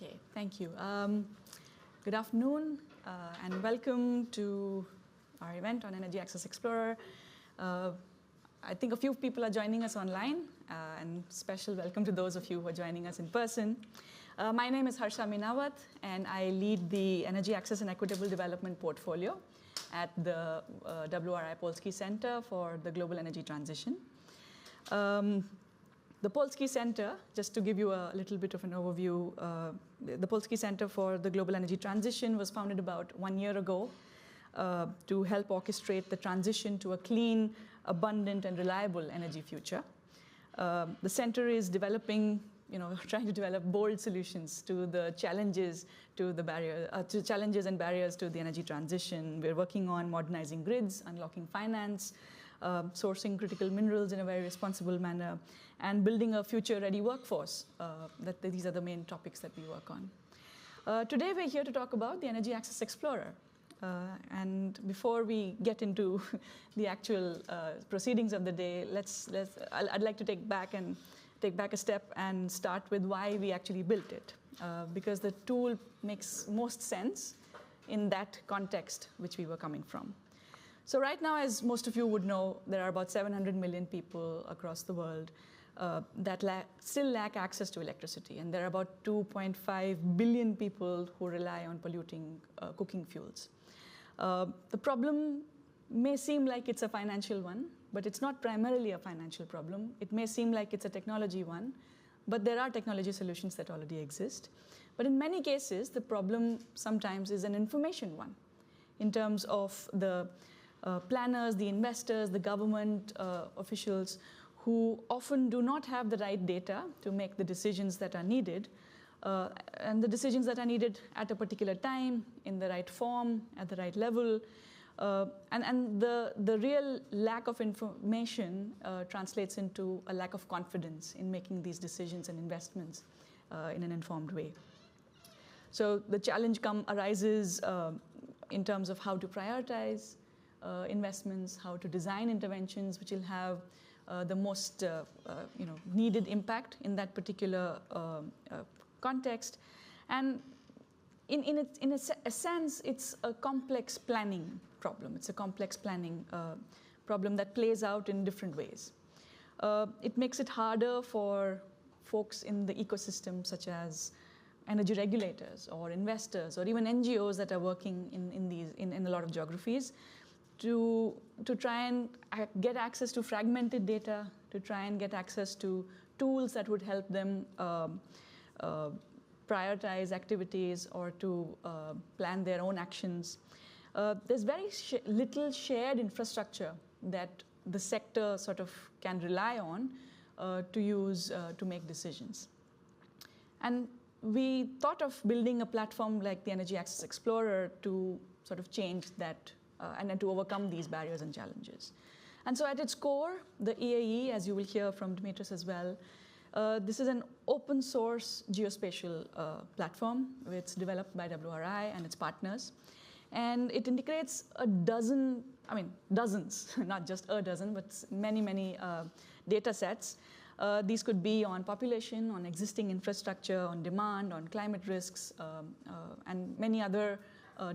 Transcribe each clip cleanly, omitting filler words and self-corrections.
Okay, thank you. Good afternoon and welcome to our event on Energy Access Explorer. I think a few people are joining us online, and special welcome to those of you who are joining us in person. My name is Harsha Minawat, and I lead the Energy Access and Equitable Development portfolio at the WRI Polsky Center for the Global Energy Transition. The Polsky Center, just to give you a little bit of an overview, the Polsky Center for the Global Energy Transition was founded about 1 year ago to help orchestrate the transition to a clean, abundant, and reliable energy future. The center is developing, trying to develop bold solutions to the challenges, to challenges and barriers to the energy transition. We're working on modernizing grids, unlocking finance, sourcing critical minerals in a very responsible manner, and building a future-ready workforce. These are the main topics that we work on. Today, we're here to talk about the Energy Access Explorer. And before we get into the actual proceedings of the day, I'd like to take back a step and start with why we actually built it, because the tool makes most sense in that context which we were coming from. So right now, as most of you would know, there are about 700 million people across the world that still lack access to electricity. And there are about 2.5 billion people who rely on polluting cooking fuels. The problem may seem like it's a financial one, but it's not primarily a financial problem. It may seem like it's a technology one, but there are technology solutions that already exist. But in many cases, the problem sometimes is an information one in terms of the planners, the investors, the government officials who often do not have the right data to make the decisions that are needed, and the decisions that are needed at a particular time, in the right form, at the right level. And the real lack of information translates into a lack of confidence in making these decisions and investments in an informed way. So the challenge arises in terms of how to prioritize investments, how to design interventions which will have the most needed impact in that particular context. And in a sense, it's a complex planning problem. It's a complex planning problem that plays out in different ways. It makes it harder for folks in the ecosystem, such as energy regulators or investors or even NGOs that are working in a lot of geographies, to try and get access to fragmented data, to try and get access to tools that would help them prioritize activities or to plan their own actions. There's very little shared infrastructure that the sector sort of can rely on to use to make decisions. And we thought of building a platform like the Energy Access Explorer to sort of change that and to overcome these barriers and challenges. And so at its core, the EAE, as you will hear from Dimitris as well, this is an open source geospatial platform. It's developed by WRI and its partners. And it integrates dozens, not just a dozen, but many data sets. These could be on population, on existing infrastructure, on demand, on climate risks, and many other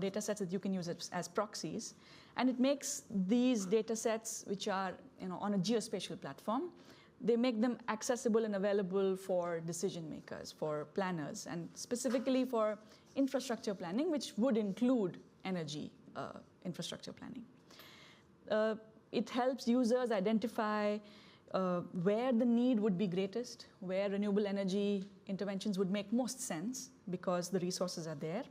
data sets that you can use as proxies. And it makes these data sets, which are on a geospatial platform, they make them accessible and available for decision makers, for planners, and specifically for infrastructure planning, which would include energy infrastructure planning. It helps users identify where the need would be greatest, where renewable energy interventions would make most sense because the resources are there,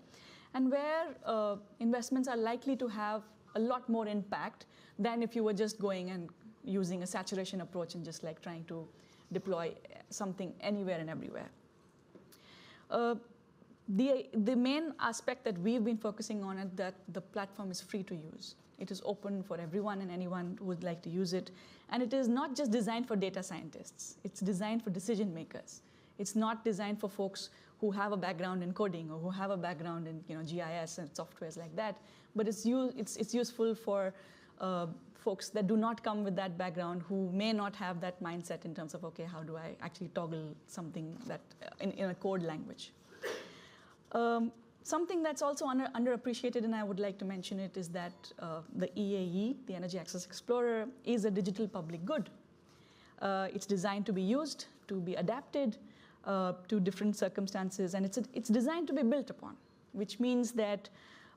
and where investments are likely to have a lot more impact than if you were just going and using a saturation approach and just like trying to deploy something anywhere and everywhere. The main aspect that we've been focusing on is that the platform is free to use. It is open for everyone and anyone who would like to use it. And it is not just designed for data scientists. It's designed for decision makers. It's not designed for folks who have a background in coding or who have a background in GIS and softwares like that. But it's useful for folks that do not come with that background, who may not have that mindset in terms of, okay, how do I actually toggle something that in a code language? Something that's also underappreciated, and I would like to mention it, is that the EAE, the Energy Access Explorer, is a digital public good. It's designed to be used, to be adapted to different circumstances, and it's designed to be built upon, which means that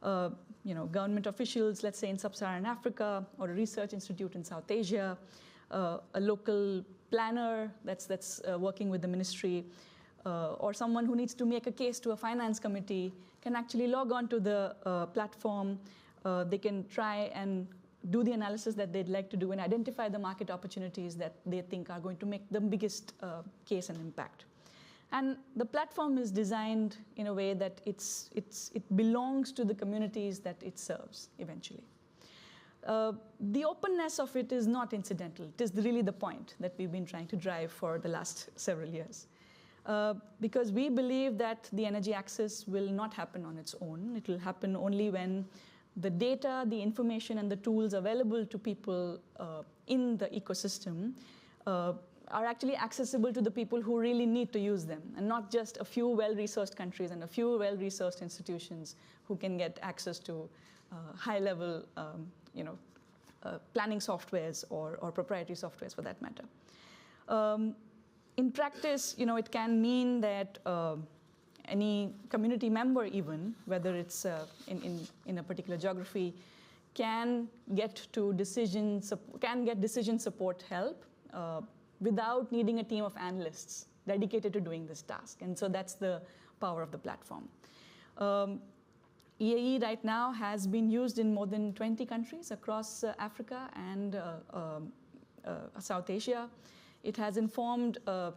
government officials, let's say in sub-Saharan Africa, or a research institute in South Asia, a local planner that's working with the ministry, or someone who needs to make a case to a finance committee can actually log on to the platform. They can try and do the analysis that they'd like to do and identify the market opportunities that they think are going to make the biggest case and impact. And the platform is designed in a way that it belongs to the communities that it serves eventually. The openness of it is not incidental. It is really the point that we've been trying to drive for the last several years. Because we believe that the energy access will not happen on its own. It will happen only when the data, the information, and the tools available to people in the ecosystem are actually accessible to the people who really need to use them, and not just a few well-resourced countries and a few well-resourced institutions who can get access to high-level planning softwares or proprietary softwares for that matter. In practice, it can mean that any community member even, whether it's in a particular geography, can get decision support help without needing a team of analysts dedicated to doing this task. And so that's the power of the platform. EAE right now has been used in more than 20 countries across Africa and South Asia. It has informed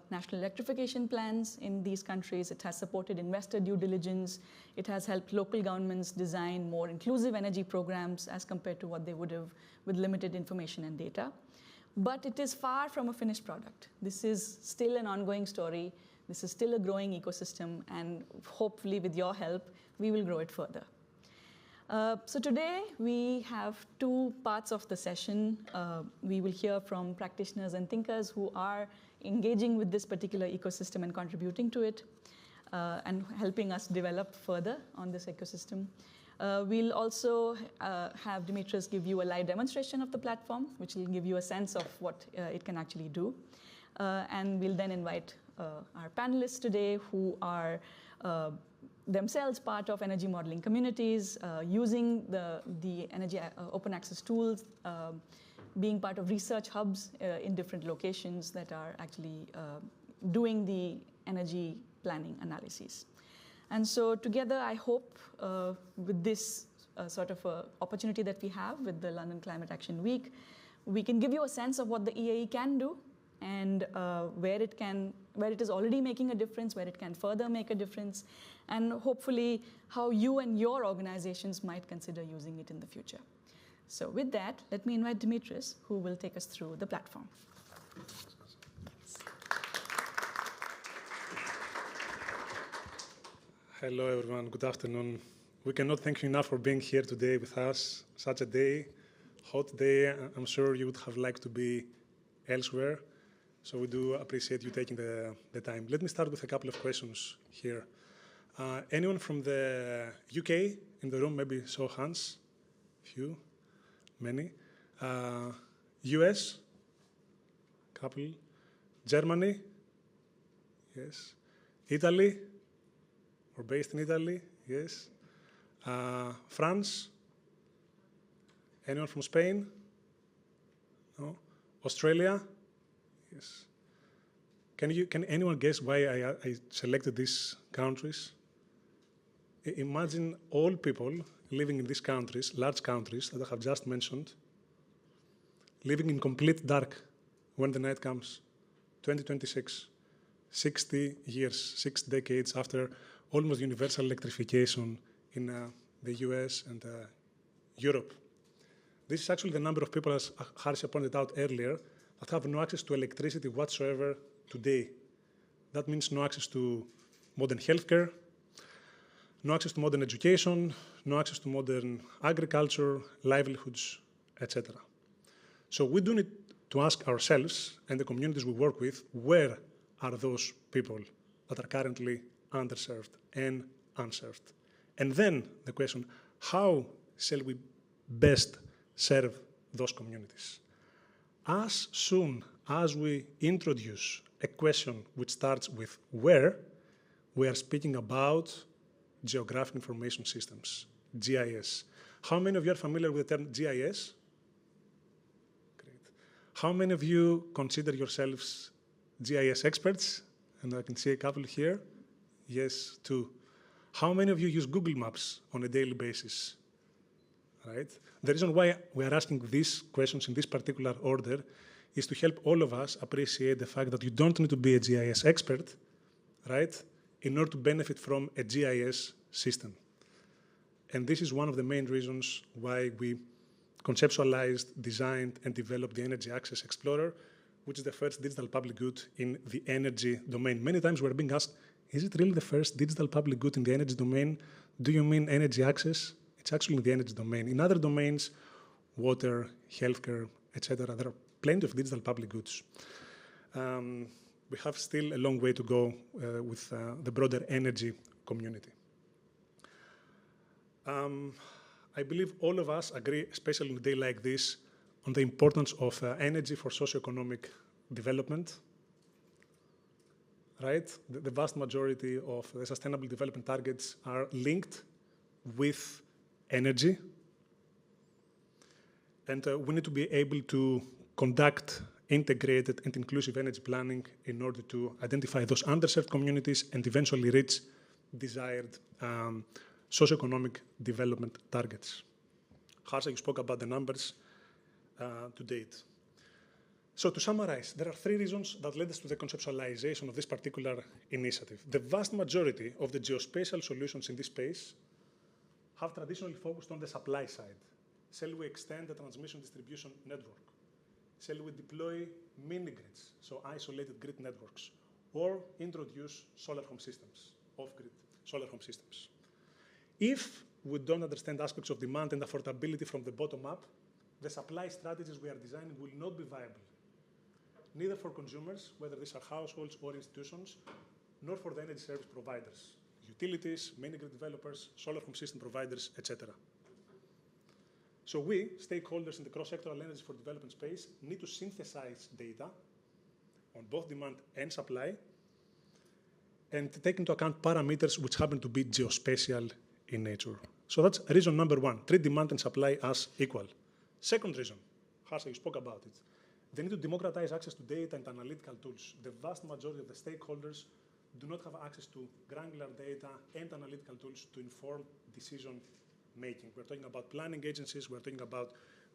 national electrification plans in these countries. It has supported investor due diligence. It has helped local governments design more inclusive energy programs as compared to what they would have with limited information and data. But it is far from a finished product. This is still an ongoing story. This is still a growing ecosystem, and hopefully with your help, we will grow it further. So today, we have two parts of the session. We will hear from practitioners and thinkers who are engaging with this particular ecosystem and contributing to it, and helping us develop further on this ecosystem. We'll also have Dimitris give you a live demonstration of the platform, which will give you a sense of what it can actually do. And we'll then invite our panelists today who are themselves part of energy modeling communities, using the energy open access tools, being part of research hubs in different locations that are actually doing the energy planning analyses. And so together, I hope with this sort of opportunity that we have with the London Climate Action Week, we can give you a sense of what the EAE can do, and where it is already making a difference, where it can further make a difference, and hopefully how you and your organizations might consider using it in the future. So with that, let me invite Dimitris, who will take us through the platform. Hello, everyone. Good afternoon. We cannot thank you enough for being here today with us. Such a day, hot day. I'm sure you would have liked to be elsewhere. So we do appreciate you taking the time. Let me start with a couple of questions here. Anyone from the UK in the room? Maybe show hands. Few, many. US? Couple. Germany? Yes. Italy? Or based in Italy? Yes. France? Anyone from Spain? No. Australia? Yes. Can anyone guess why I selected these countries? Imagine all people living in these countries, large countries that I have just mentioned, living in complete dark when the night comes. 2026, 60 years, 6 decades after almost universal electrification in the US and Europe. This is actually the number of people, as Harsha pointed out earlier, that have no access to electricity whatsoever today. That means no access to modern healthcare, no access to modern education, no access to modern agriculture, livelihoods, etc. So we do need to ask ourselves and the communities we work with, where are those people that are currently underserved and unserved. And then the question, how shall we best serve those communities? As soon as we introduce a question which starts with where, we are speaking about Geographic Information Systems, GIS. How many of you are familiar with the term GIS? Great. How many of you consider yourselves GIS experts? And I can see a couple here. Yes, 2. How many of you use Google Maps on a daily basis? Right? The reason why we are asking these questions in this particular order is to help all of us appreciate the fact that you don't need to be a GIS expert, right, in order to benefit from a GIS system. And this is one of the main reasons why we conceptualized, designed, and developed the Energy Access Explorer, which is the first digital public good in the energy domain. Many times we're being asked, is it really the first digital public good in the energy domain? Do you mean energy access? It's actually in the energy domain. In other domains, water, healthcare, etc., there are plenty of digital public goods. We have still a long way to go with the broader energy community. I believe all of us agree, especially in a day like this, on the importance of energy for socioeconomic development. Right? The vast majority of the Sustainable Development Targets are linked with energy. And we need to be able to conduct integrated and inclusive energy planning in order to identify those underserved communities and eventually reach desired socioeconomic development targets. Harsha, you spoke about the numbers to date. So to summarize, there are 3 reasons that led us to the conceptualization of this particular initiative. The vast majority of the geospatial solutions in this space have traditionally focused on the supply side. Shall we extend the transmission distribution network? Shall we deploy mini-grids, so isolated grid networks, or introduce solar home systems, off-grid solar home systems? If we don't understand aspects of demand and affordability from the bottom up, the supply strategies we are designing will not be viable, neither for consumers, whether these are households or institutions, nor for the energy service providers, utilities, mini-grid developers, solar home system providers, etc. So we, stakeholders in the cross-sectoral energy for development space, need to synthesize data on both demand and supply and take into account parameters which happen to be geospatial in nature. So that's reason number 1, treat demand and supply as equal. Second reason, Harsha, you spoke about it. They need to democratize access to data and analytical tools. The vast majority of the stakeholders do not have access to granular data and analytical tools to inform decision making. We're talking about planning agencies, we're talking about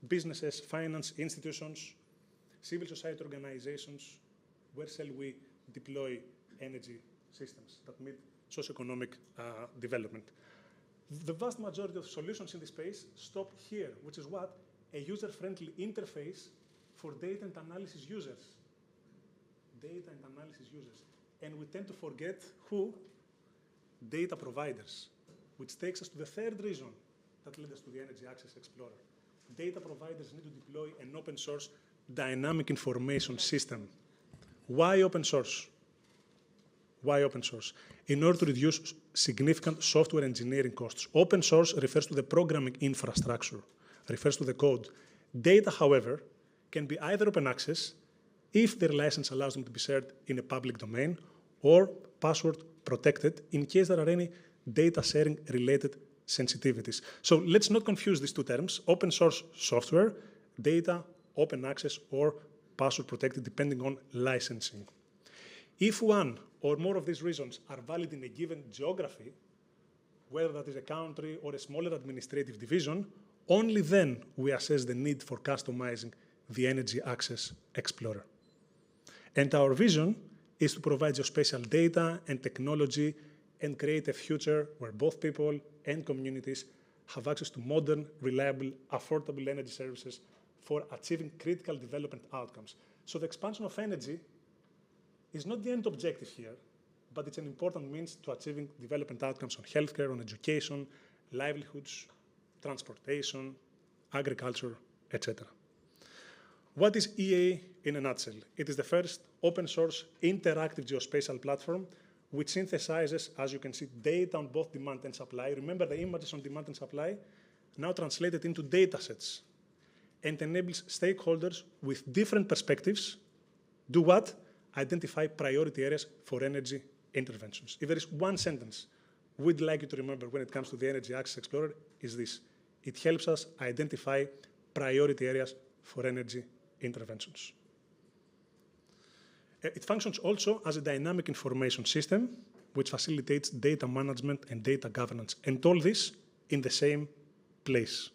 businesses, finance institutions, civil society organizations. Where shall we deploy energy systems that meet socioeconomic development? The vast majority of solutions in this space stop here, which is what? A user-friendly interface for data and analysis users. Data and analysis users. And we tend to forget who? Data providers, which takes us to the 3rd reason that led us to the Energy Access Explorer. Data providers need to deploy an open source dynamic information system. Why open source? Why open source? In order to reduce significant software engineering costs. Open source refers to the programming infrastructure, refers to the code. Data, however, can be either open access, if their license allows them to be shared in a public domain, or password protected in case there are any data sharing related sensitivities. So let's not confuse these 2 terms, open source software, data, open access, or password protected, depending on licensing. If one or more of these reasons are valid in a given geography, whether that is a country or a smaller administrative division, only then we assess the need for customizing the Energy Access Explorer. And our vision is to provide geospatial data and technology and create a future where both people and communities have access to modern, reliable, affordable energy services for achieving critical development outcomes. So the expansion of energy is not the end objective here, but it's an important means to achieving development outcomes on healthcare, on education, livelihoods, transportation, agriculture, etc. What is EA in a nutshell? It is the first open source interactive geospatial platform which synthesizes, as you can see, data on both demand and supply. Remember, the images on demand and supply now translated into data sets, and enables stakeholders with different perspectives do what? Identify priority areas for energy interventions. If there is one sentence we'd like you to remember when it comes to the Energy Access Explorer, is this: it helps us identify priority areas for energy interventions. It functions also as a dynamic information system which facilitates data management and data governance, and all this in the same place.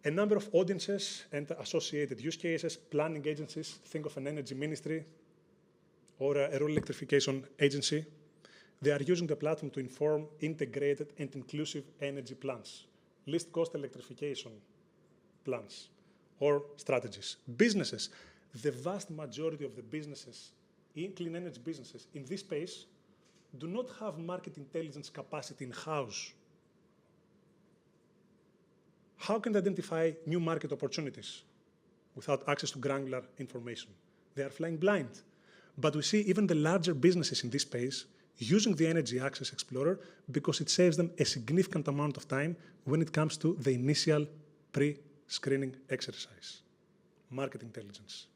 A number of audiences and associated use cases, planning agencies, think of an energy ministry or a rural electrification agency, they are using the platform to inform integrated and inclusive energy plans, least cost electrification plans or strategies. Businesses, the vast majority of the businesses, clean energy businesses in this space, do not have market intelligence capacity in-house. How can they identify new market opportunities without access to granular information? They are flying blind. But we see even the larger businesses in this space using the Energy Access Explorer because it saves them a significant amount of time when it comes to the initial pre-screening exercise. Market intelligence.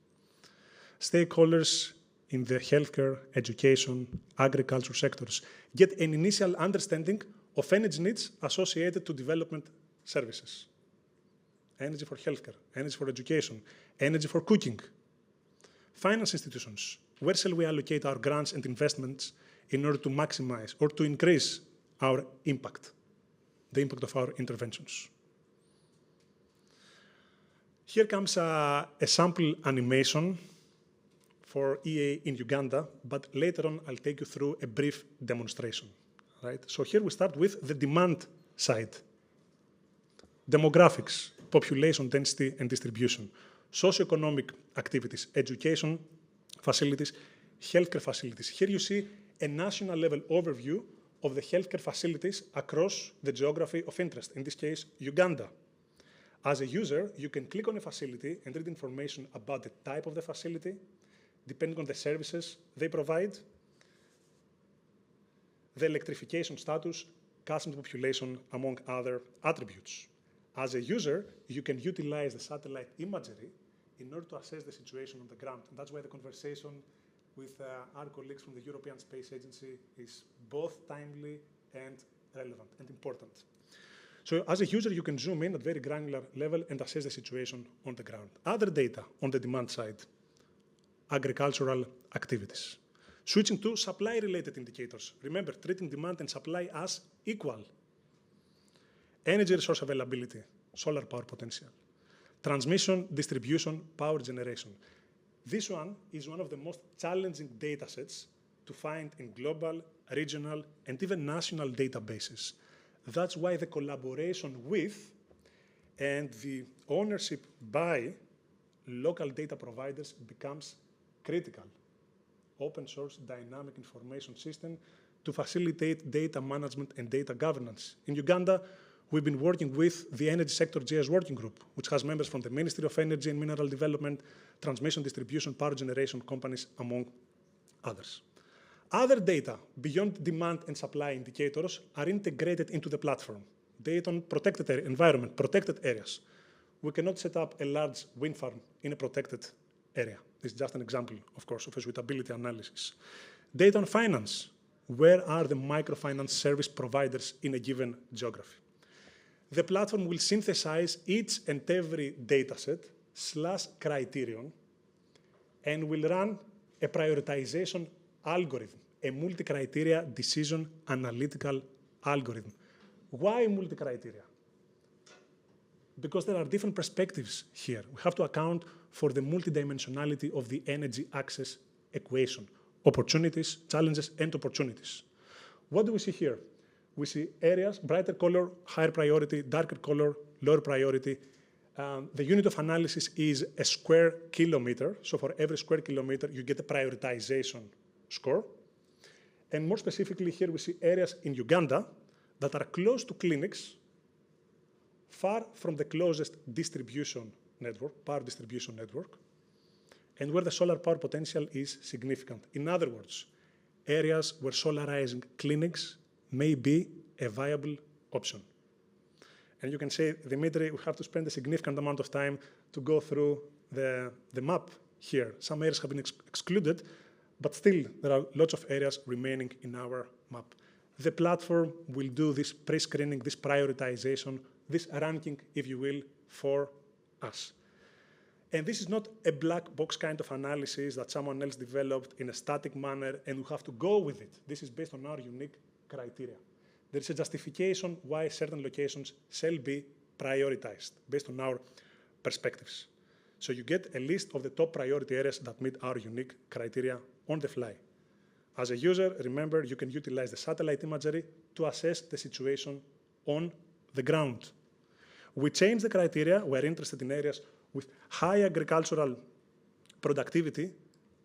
Stakeholders in the healthcare, education, agriculture sectors get an initial understanding of energy needs associated to development services. Energy for healthcare, energy for education, energy for cooking. Finance institutions, where shall we allocate our grants and investments in order to maximize or to increase our impact, the impact of our interventions? Here comes a sample animation for EA in Uganda, but later on I'll take you through a brief demonstration. Right? So here we start with the demand side. Demographics, population density and distribution, socioeconomic activities, education facilities, healthcare facilities. Here you see a national level overview of the healthcare facilities across the geography of interest, in this case, Uganda. As a user, you can click on a facility and read information about the type of the facility, depending on the services they provide, the electrification status, customer population, among other attributes. As a user, you can utilize the satellite imagery in order to assess the situation on the ground. And that's why the conversation with our colleagues from the European Space Agency is both timely and relevant and important. So as a user, you can zoom in at very granular level and assess the situation on the ground. Other data on the demand side, agricultural activities. Switching to supply-related indicators. Remember, treating demand and supply as equal. Energy resource availability, solar power potential. Transmission, distribution, power generation. This one is one of the most challenging data sets to find in global, regional, and even national databases. That's why the collaboration with and the ownership by local data providers becomes critical. Open source dynamic information system to facilitate data management and data governance. In Uganda, we've been working with the Energy Sector GIS Working Group, which has members from the Ministry of Energy and Mineral Development, transmission, distribution, power generation companies, among others. Other data beyond demand and supply indicators are integrated into the platform. Data on protected environment, protected areas. We cannot set up a large wind farm in a protected area. This is just an example, of course, of a suitability analysis. Data on finance. Where are the microfinance service providers in a given geography? The platform will synthesize each and every dataset / criterion and will run a prioritization algorithm, a multi-criteria decision analytical algorithm. Why multi-criteria? Because there are different perspectives here. We have to account for the multidimensionality of the energy access equation, opportunities, challenges, and opportunities. What do we see here? We see areas, brighter color, higher priority, darker color, lower priority. The unit of analysis is a square kilometer. So for every square kilometer, you get a prioritization score. And more specifically, here we see areas in Uganda that are close to clinics, far from the closest distribution network, power distribution network, and where the solar power potential is significant. In other words, areas where solarizing clinics may be a viable option. And you can say, Dimitri, we have to spend a significant amount of time to go through the map here. Some areas have been excluded, but still there are lots of areas remaining in our map. The platform will do this pre-screening, this prioritization, this ranking, if you will, for us. And this is not a black box kind of analysis that someone else developed in a static manner and we have to go with it. This is based on our unique criteria. There is a justification why certain locations shall be prioritized based on our perspectives. So you get a list of the top priority areas that meet our unique criteria on the fly. As a user, remember, you can utilize the satellite imagery to assess the situation on the ground. We change the criteria. We're interested in areas with high agricultural productivity.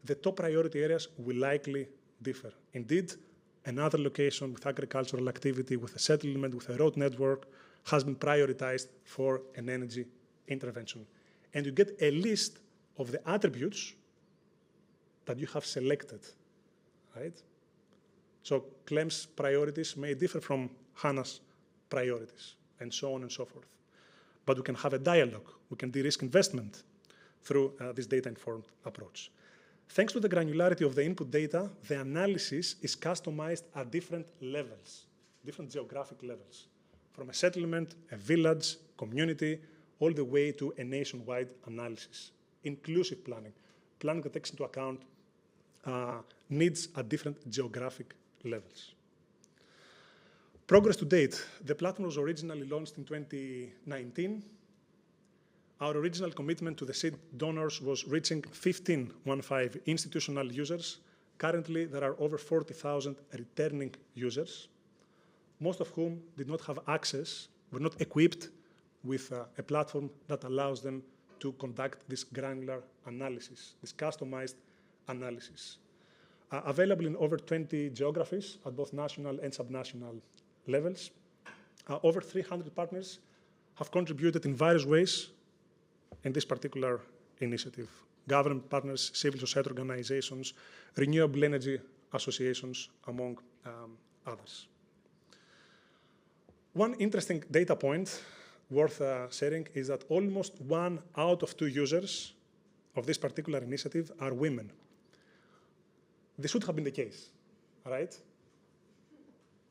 The top priority areas will likely differ. Indeed, another location with agricultural activity, with a settlement, with a road network, has been prioritized for an energy intervention. And you get a list of the attributes that you have selected, right? So Clem's priorities may differ from Hannah's priorities, and so on and so forth. But we can have a dialogue. We can de-risk investment through this data-informed approach. Thanks to the granularity of the input data, the analysis is customized at different levels, different geographic levels, from a settlement, a village, community, all the way to a nationwide analysis. Inclusive planning, planning that takes into account needs at different geographic levels. Progress to date. The platform was originally launched in 2019. Our original commitment to the seed donors was reaching 15 institutional users. Currently, there are over 40,000 returning users, most of whom did not have access, were not equipped with a platform that allows them to conduct this granular analysis, this customized analysis. Available in over 20 geographies at both national and subnational levels. Over 300 partners have contributed in various ways in this particular initiative. Government partners, civil society organizations, renewable energy associations, among others. One interesting data point worth sharing is that almost 1 out of 2 users of this particular initiative are women. This should have been the case, right?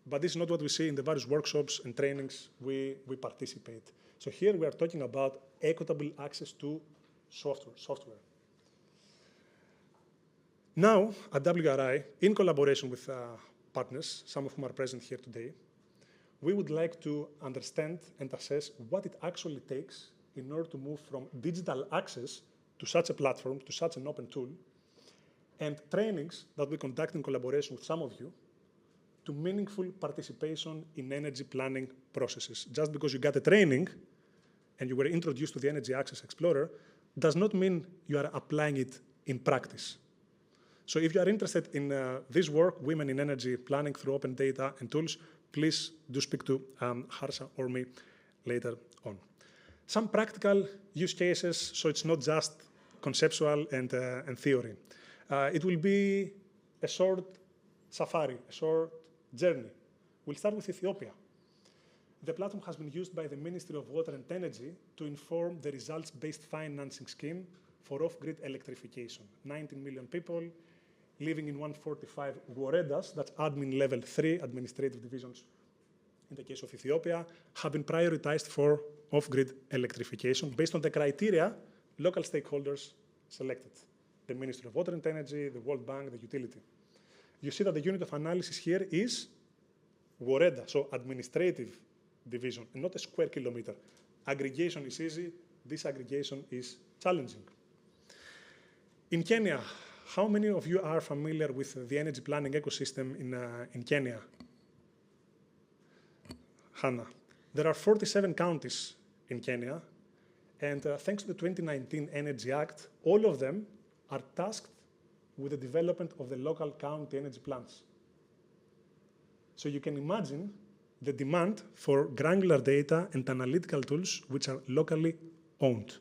But this is not what we see in the various workshops and trainings we participate. So here we are talking about equitable access to software. Now, at WRI, in collaboration with partners, some of whom are present here today, we would like to understand and assess what it actually takes in order to move from digital access to such a platform, to such an open tool, and trainings that we conduct in collaboration with some of you to meaningful participation in energy planning processes. Just because you got a training and you were introduced to the Energy Access Explorer does not mean you are applying it in practice. So if you are interested in this work, Women in Energy Planning through Open Data and Tools, please do speak to Harsha or me later on. Some practical use cases, so it's not just conceptual and theory. It will be a short safari, a short journey. We'll start with Ethiopia. The platform has been used by the Ministry of Water and Energy to inform the results-based financing scheme for off-grid electrification. 19 million people living in 145 Woredas, that's admin level 3 administrative divisions in the case of Ethiopia, have been prioritized for off-grid electrification based on the criteria local stakeholders selected. The Ministry of Water and Energy, the World Bank, the utility. You see that the unit of analysis here is Woreda, so administrative division, and not a square kilometer. Aggregation is easy, disaggregation is challenging. In Kenya, how many of you are familiar with the energy planning ecosystem in Kenya? Hannah. There are 47 counties in Kenya, and thanks to the 2019 Energy Act, all of them are tasked with the development of the local county energy plans. So you can imagine the demand for granular data and analytical tools which are locally owned.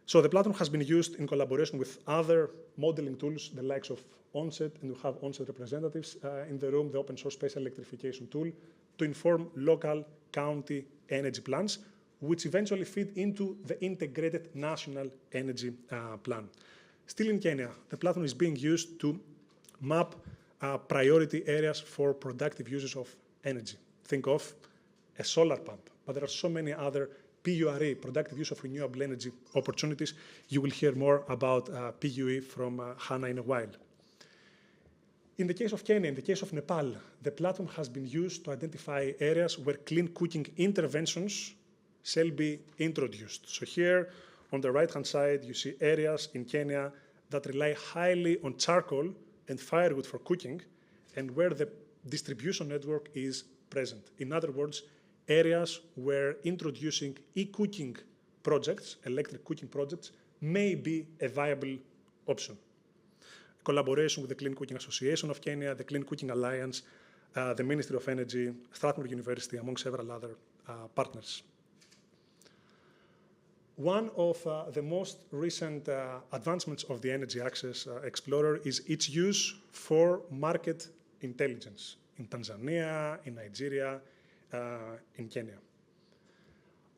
So the platform has been used in collaboration with other modeling tools, the likes of Onset, and we have Onset representatives in the room, the open source spatial electrification tool, to inform local county energy plans, which eventually feed into the integrated national energy plan. Still in Kenya, the platform is being used to map priority areas for productive uses of energy. Think of a solar pump, but there are so many other PURE, productive use of renewable energy opportunities. You will hear more about PUE from Hannah in a while. In the case of Kenya, in the case of Nepal, the platform has been used to identify areas where clean cooking interventions shall be introduced. So here, on the right-hand side, you see areas in Kenya that rely highly on charcoal and firewood for cooking, and where the distribution network is present. In other words, areas where introducing e-cooking projects, electric cooking projects, may be a viable option. Collaboration with the Clean Cooking Association of Kenya, the Clean Cooking Alliance, the Ministry of Energy, Strathmore University, among several other partners. One of the most recent advancements of the Energy Access Explorer is its use for market intelligence in Tanzania, in Nigeria, in Kenya.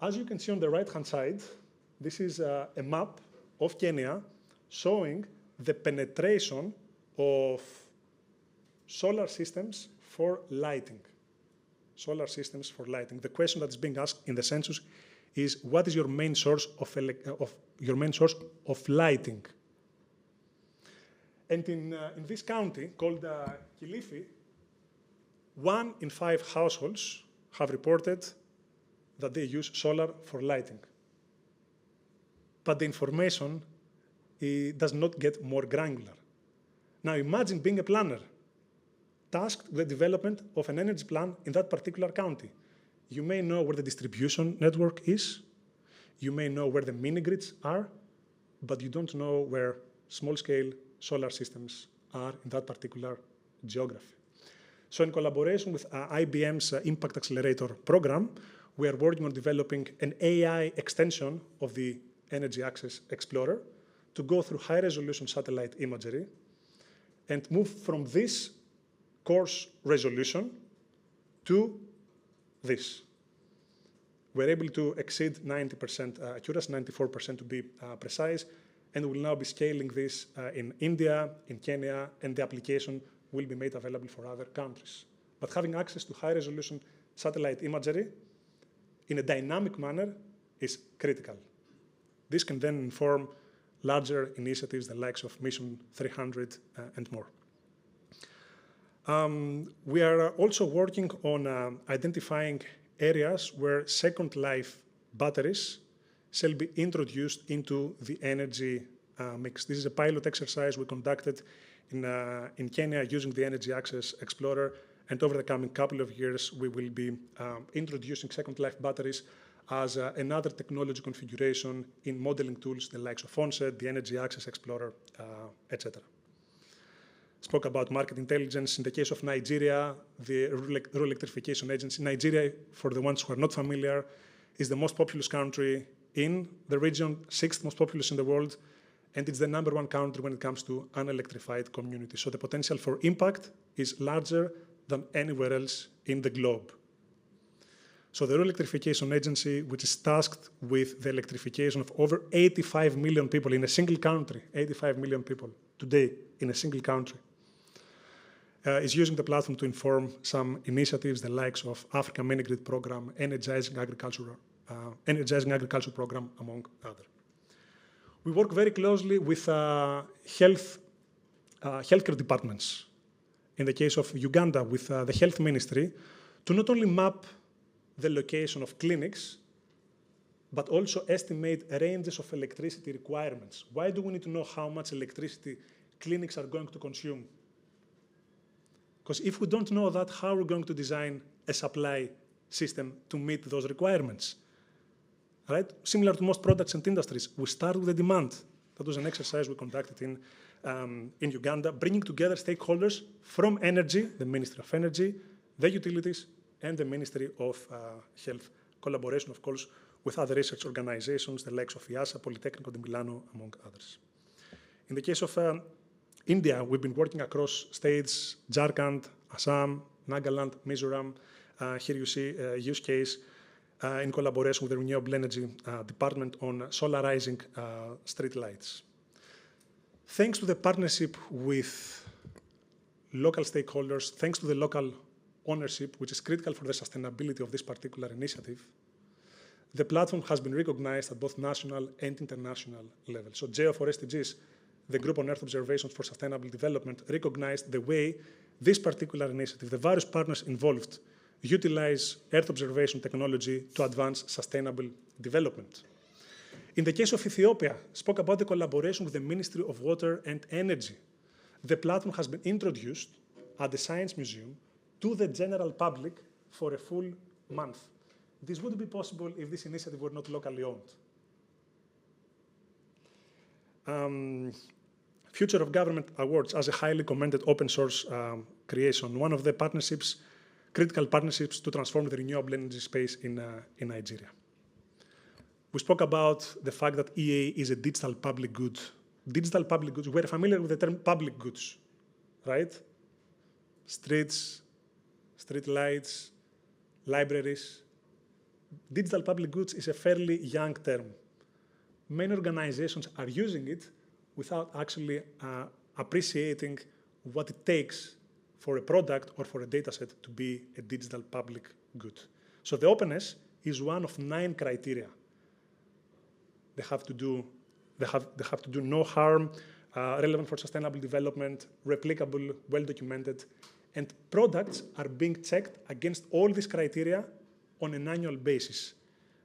As you can see on the right-hand side, this is a map of Kenya showing the penetration of solar systems for lighting. Solar systems for lighting. The question that's being asked in the census is, what is your main source of lighting? And in this county called Kilifi, 1 in 5 households have reported that they use solar for lighting. But the information does not get more granular. Now imagine being a planner, tasked with the development of an energy plan in that particular county. You may know where the distribution network is, you may know where the mini-grids are, but you don't know where small-scale solar systems are in that particular geography. So in collaboration with IBM's Impact Accelerator program, we are working on developing an AI extension of the Energy Access Explorer to go through high-resolution satellite imagery and move from this coarse resolution to this. We're able to exceed 90% accuracy, 94% to be precise, and we'll now be scaling this in India, in Kenya, and the application will be made available for other countries. But having access to high-resolution satellite imagery in a dynamic manner is critical. This can then inform larger initiatives, the likes of Mission 300 and more. We are also working on identifying areas where second life batteries shall be introduced into the energy mix. This is a pilot exercise we conducted in Kenya using the Energy Access Explorer, and over the coming couple of years we will be introducing second life batteries as another technology configuration in modeling tools, the likes of Onset, the Energy Access Explorer, etc. Spoke about market intelligence. In the case of Nigeria, the Rural Electrification Agency. Nigeria, for the ones who are not familiar, is the most populous country in the region, 6th most populous in the world, and it's the #1 country when it comes to unelectrified communities. So the potential for impact is larger than anywhere else in the globe. So the Rural Electrification Agency, which is tasked with the electrification of over 85 million people in a single country, 85 million people today in a single country, is using the platform to inform some initiatives, the likes of Africa Mini-Grid Program, Energizing Agriculture Program, among others. We work very closely with healthcare departments. In the case of Uganda, with the Health Ministry, to not only map the location of clinics, but also estimate ranges of electricity requirements. Why do we need to know how much electricity clinics are going to consume? Because if we don't know that, how are we going to design a supply system to meet those requirements? Right? Similar to most products and industries, we start with the demand. That was an exercise we conducted in Uganda, bringing together stakeholders from energy, the Ministry of Energy, the utilities, and the Ministry of Health. Collaboration, of course, with other research organizations, the likes of IASA, Politecnico di Milano, among others. In the case of India, we've been working across states, Jharkhand, Assam, Nagaland, Mizoram. Here you see a use case in collaboration with the Renewable Energy Department on solarizing street lights. Thanks to the partnership with local stakeholders, thanks to the local ownership, which is critical for the sustainability of this particular initiative, the platform has been recognized at both national and international levels. So GEO for SDGs, the Group on Earth Observations for Sustainable Development, recognized the way this particular initiative, the various partners involved, utilize Earth observation technology to advance sustainable development. In the case of Ethiopia, spoke about the collaboration with the Ministry of Water and Energy. The platform has been introduced at the Science Museum to the general public for a full month. This wouldn't be possible if this initiative were not locally owned. Future of Government Awards as a highly commended open source creation, one of the partnerships, critical partnerships to transform the renewable energy space in Nigeria. We spoke about the fact that EA is a digital public good. Digital public goods, we're familiar with the term public goods, right? Streets, street lights, libraries. Digital public goods is a fairly young term. Many organizations are using it without actually appreciating what it takes for a product or for a data set to be a digital public good. So the openness is one of 9 criteria. They have to do no harm, relevant for sustainable development, replicable, well-documented, and products are being checked against all these criteria on an annual basis.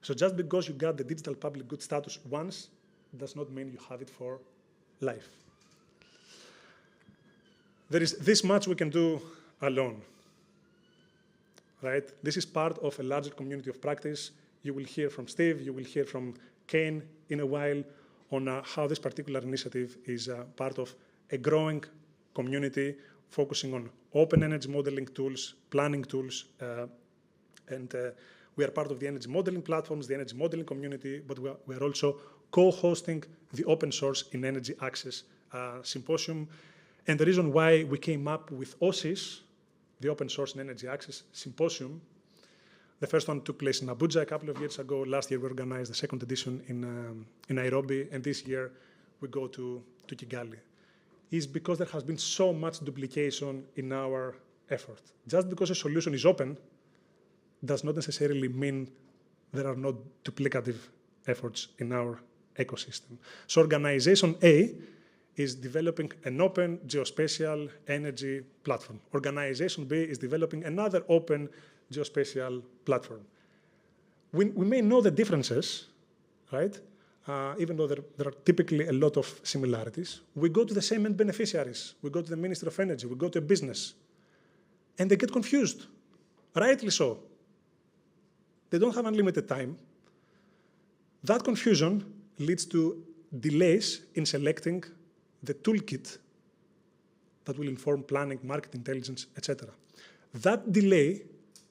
So just because you got the digital public good status once does not mean you have it for life. There is this much we can do alone, right? This is part of a larger community of practice. You will hear from Steve, you will hear from Kane in a while on how this particular initiative is part of a growing community focusing on open energy modeling tools, planning tools, and we are part of the energy modeling platforms, the energy modeling community, but we are also co-hosting the open source in energy access symposium. And the reason why we came up with OSIS, the Open Source and Energy Access Symposium, the first one took place in Abuja a couple of years ago. Last year we organized the second edition in Nairobi, and this year we go to Kigali, is because there has been so much duplication in our effort. Just because a solution is open does not necessarily mean there are no duplicative efforts in our ecosystem. So organization A is developing an open geospatial energy platform. Organization B is developing another open geospatial platform. We may know the differences, right? Even though there are typically a lot of similarities. We go to the same end beneficiaries. We go to the Ministry of Energy. We go to a business. And they get confused, rightly so. They don't have unlimited time. That confusion leads to delays in selecting the toolkit that will inform planning, market intelligence, etc. That delay,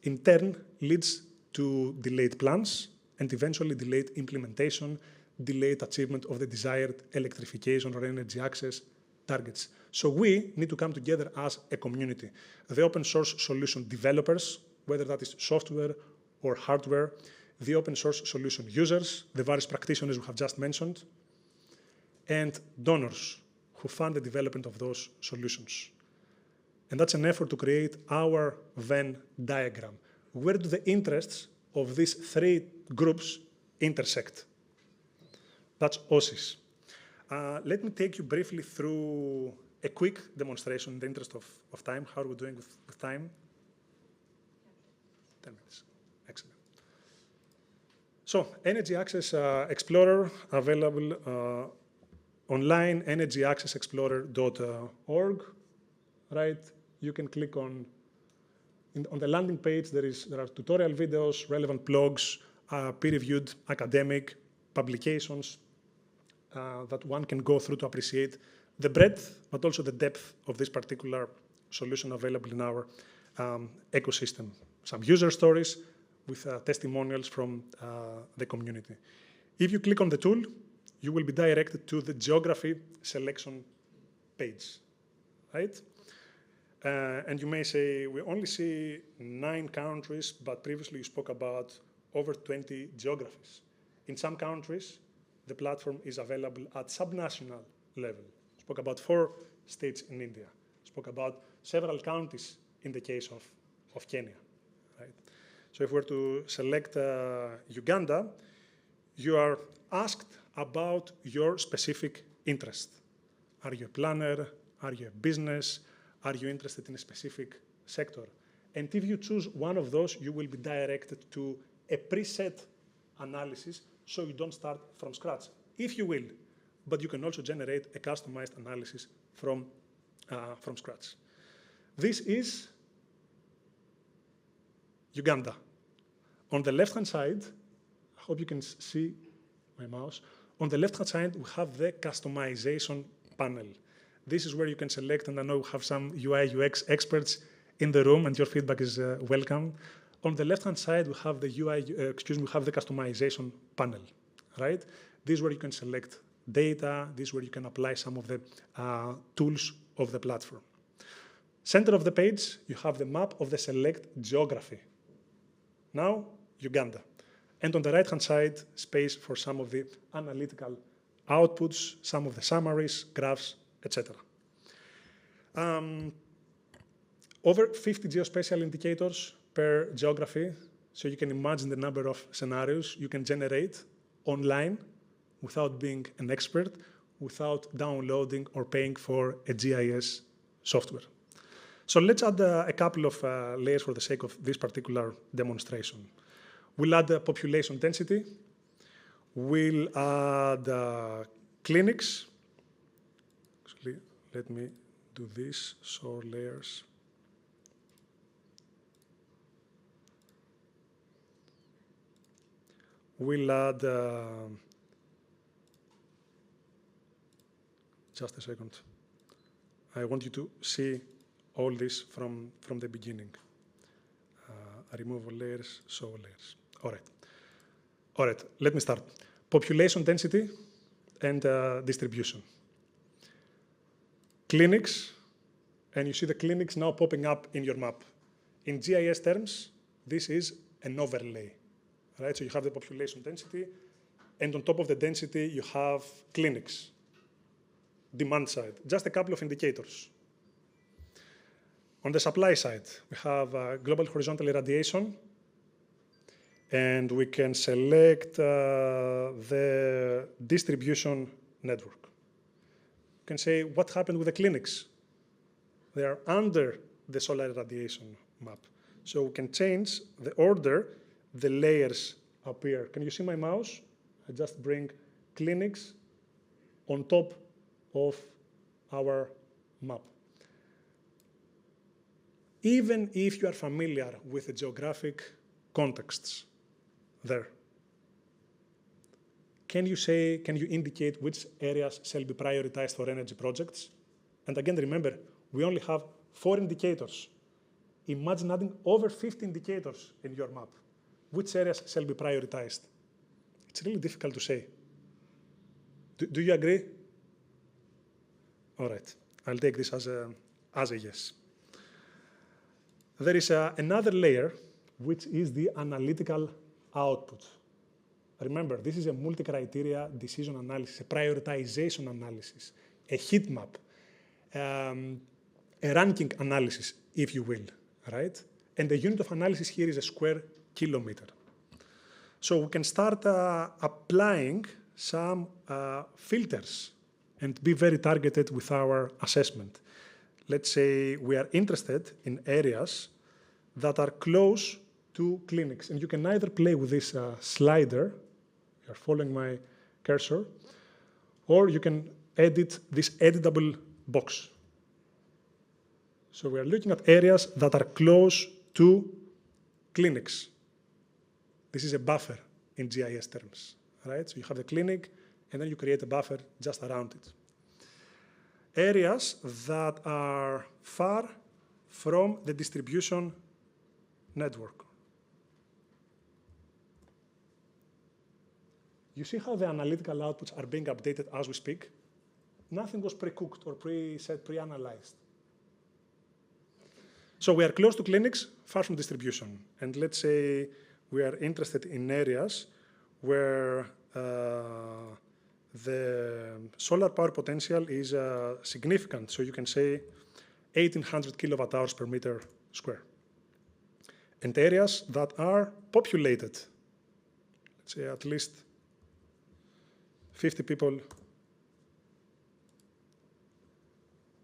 in turn, leads to delayed plans and eventually delayed implementation, delayed achievement of the desired electrification or energy access targets. So we need to come together as a community. The open source solution developers, whether that is software or hardware, the open source solution users, the various practitioners we have just mentioned, and donors who fund the development of those solutions. And that's an effort to create our Venn diagram. Where do the interests of these 3 groups intersect? That's OSIS. Let me take you briefly through a quick demonstration in the interest of time. How are we doing with time? 10 minutes. Excellent. So, Energy Access Explorer, available online, energyaccessexplorer.org, right? You can click on the landing page. There are tutorial videos, relevant blogs, peer-reviewed academic publications that one can go through to appreciate the breadth, but also the depth of this particular solution available in our ecosystem. Some user stories, with testimonials from the community. If you click on the tool, you will be directed to the geography selection page, right? And you may say, we only see 9 countries, but previously you spoke about over 20 geographies. In some countries, the platform is available at subnational level. Spoke about 4 states in India. Spoke about several counties in the case of Kenya, right? So if we're to select Uganda, you are asked about your specific interest. Are you a planner? Are you a business? Are you interested in a specific sector? And if you choose one of those, you will be directed to a preset analysis, so you don't start from scratch, if you will. But you can also generate a customized analysis from scratch. This is Uganda. On the left-hand side, I hope you can see my mouse. On the left-hand side, we have the customization panel. This is where you can select, and I know we have some UI, UX experts in the room, and your feedback is welcome. On the left-hand side, we have the we have the customization panel, right? This is where you can select data. This is where you can apply some of the tools of the platform. Center of the page, you have the map of the select geography. Now, Uganda. And on the right-hand side, space for some of the analytical outputs, some of the summaries, graphs, etc. Over 50 geospatial indicators per geography, so you can imagine the number of scenarios you can generate online without being an expert, without downloading or paying for a GIS software. So let's add a couple of layers for the sake of this particular demonstration. We'll add population density. We'll add clinics. Actually, let me do this, so layers. We'll add, just a second. I want you to see all this from the beginning. Remove all layers, show all layers. All right, let me start. Population density and distribution. Clinics, and you see the clinics now popping up in your map. In GIS terms, this is an overlay, right? So you have the population density, and on top of the density, you have clinics, demand side, just a couple of indicators. On the supply side, we have global horizontal irradiation, and we can select the distribution network. You can say, what happened with the clinics? They are under the solar irradiation map. So we can change the order the layers appear. Can you see my mouse? I just bring clinics on top of our map. Even if you are familiar with the geographic contexts there, can you indicate which areas shall be prioritized for energy projects? And again, remember, we only have 4 indicators. Imagine adding over 50 indicators in your map. Which areas shall be prioritized? It's really difficult to say. Do you agree? All right, I'll take this as a yes. There is another layer, which is the analytical output. Remember, this is a multi-criteria decision analysis, a prioritization analysis, a heat map, a ranking analysis, if you will, right? And the unit of analysis here is a square kilometer. So we can start applying some filters and be very targeted with our assessment. Let's say we are interested in areas that are close to clinics. And you can either play with this slider, you're following my cursor, or you can edit this editable box. So we are looking at areas that are close to clinics. This is a buffer in GIS terms, right? So you have the clinic, and then you create a buffer just around it. Areas that are far from the distribution network. You see how the analytical outputs are being updated as we speak? Nothing was pre-cooked or pre-set, pre-analyzed. So we are close to clinics, far from distribution. And let's say we are interested in areas where the solar power potential is significant. So you can say 1,800 kilowatt hours per meter square. And areas that are populated, let's say at least 50 people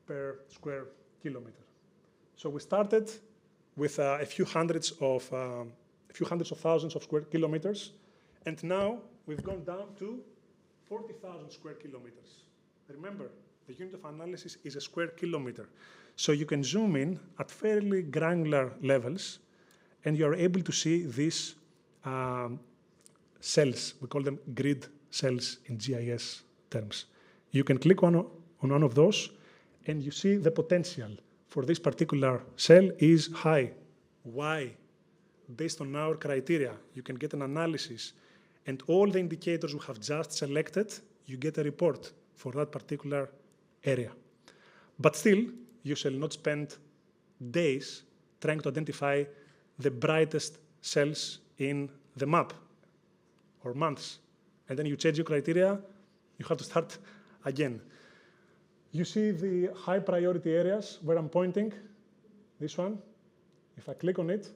per square kilometer. So we started with a few hundreds of thousands of square kilometers, and now we've gone down to 40,000 square kilometers. Remember, the unit of analysis is a square kilometer. So you can zoom in at fairly granular levels, and you are able to see these cells. We call them grid cells in GIS terms. You can click on one of those, and you see the potential for this particular cell is high. Why? Based on our criteria, you can get an analysis, and all the indicators we have just selected, you get a report for that particular area. But still, you shall not spend days trying to identify the brightest cells in the map, or months. And then you change your criteria, you have to start again. You see the high priority areas where I'm pointing, this one. If I click on it,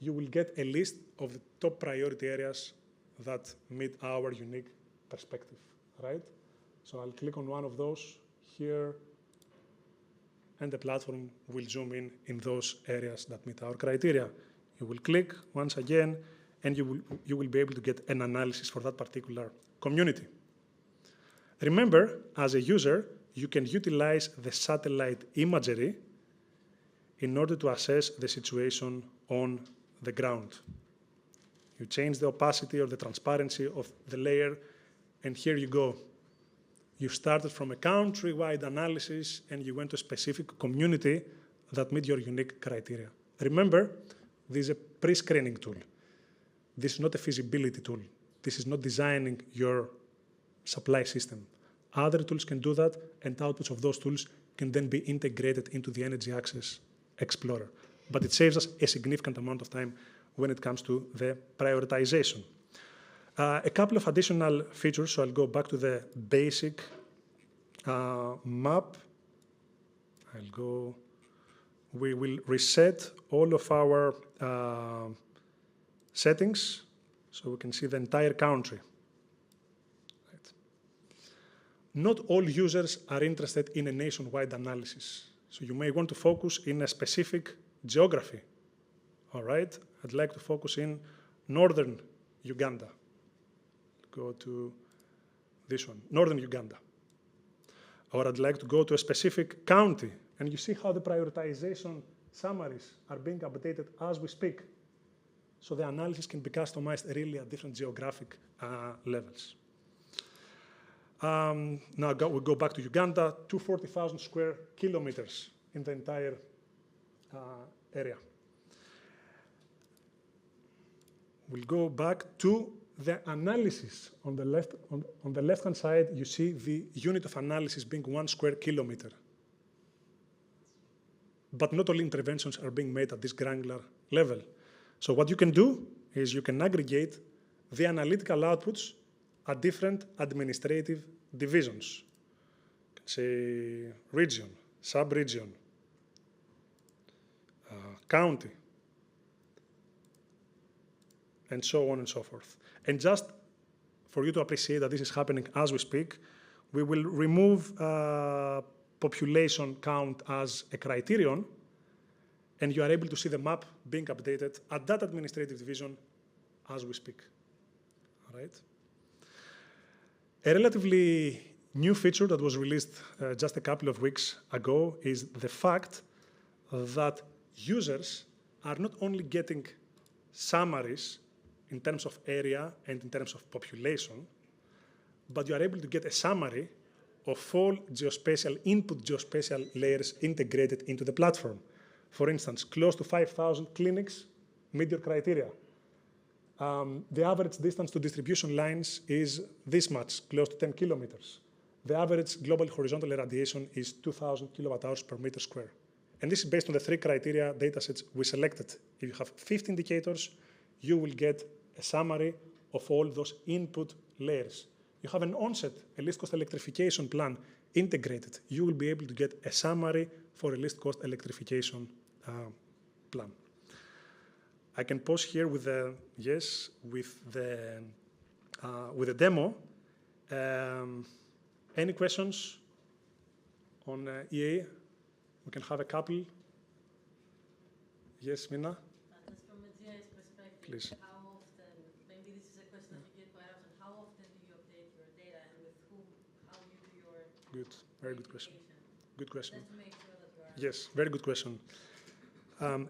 you will get a list of the top priority areas that meet our unique perspective, right? So I'll click on one of those here, and the platform will zoom in those areas that meet our criteria. You will click once again, and you will be able to get an analysis for that particular community. Remember, as a user, you can utilize the satellite imagery in order to assess the situation on the ground. You change the opacity or the transparency of the layer, and here you go. You started from a country-wide analysis, and you went to a specific community that met your unique criteria. Remember, this is a pre-screening tool. This is not a feasibility tool. This is not designing your supply system. Other tools can do that, and outputs of those tools can then be integrated into the Energy Access Explorer. But it saves us a significant amount of time when it comes to the prioritization. A couple of additional features, so I'll go back to the basic map. We will reset all of our settings so we can see the entire country. Right. Not all users are interested in a nationwide analysis. So you may want to focus in a specific geography. All right, I'd like to focus in northern Uganda. Go to this one, northern Uganda. Or I'd like to go to a specific county, and you see how the prioritization summaries are being updated as we speak. So the analysis can be customized really at different geographic levels. Now we go back to Uganda, 240,000 square kilometers in the entire area. We'll go back to the analysis. On the left-hand side, you see the unit of analysis being 1 square kilometer. But not all interventions are being made at this granular level. So what you can do is you can aggregate the analytical outputs at different administrative divisions. You can say region, sub-region, county, and so on and so forth. And just for you to appreciate that this is happening as we speak, we will remove population count as a criterion, and you are able to see the map being updated at that administrative division as we speak. All right? A relatively new feature that was released just a couple of weeks ago is the fact that users are not only getting summaries in terms of area and in terms of population, but you are able to get a summary of all geospatial input geospatial layers integrated into the platform. For instance, close to 5,000 clinics meet your criteria. The average distance to distribution lines is this much, close to 10 kilometers. The average global horizontal irradiation is 2,000 kilowatt hours per meter square. And this is based on the 3 criteria datasets we selected. If you have 50 indicators, you will get a summary of all those input layers. You have an onset, a least cost electrification plan integrated. You will be able to get a summary for a least cost electrification plan. I can pause here with the demo. Any questions on EA? We can have a couple. Yes, Mina? Just from a GIS perspective, Please. how often, maybe this is a question that you get quite often, how often do you update your data and with whom, how you do your Good, very good question. Good question. Just to make sure that you are... Yes, very good question.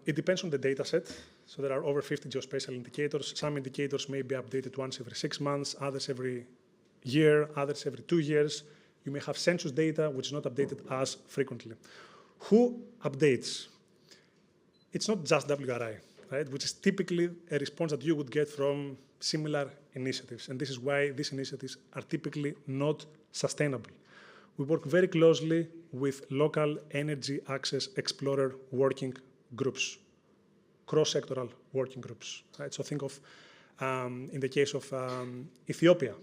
It depends on the data set. So there are over 50 geospatial indicators. Some indicators may be updated once every 6 months, others every year, others every 2 years. You may have census data, which is not updated as frequently. Who updates? It's not just WRI, right? Which is typically a response that you would get from similar initiatives. And this is why these initiatives are typically not sustainable. We work very closely with local energy access explorer working groups, cross-sectoral working groups, right? So think of, in the case of Ethiopia,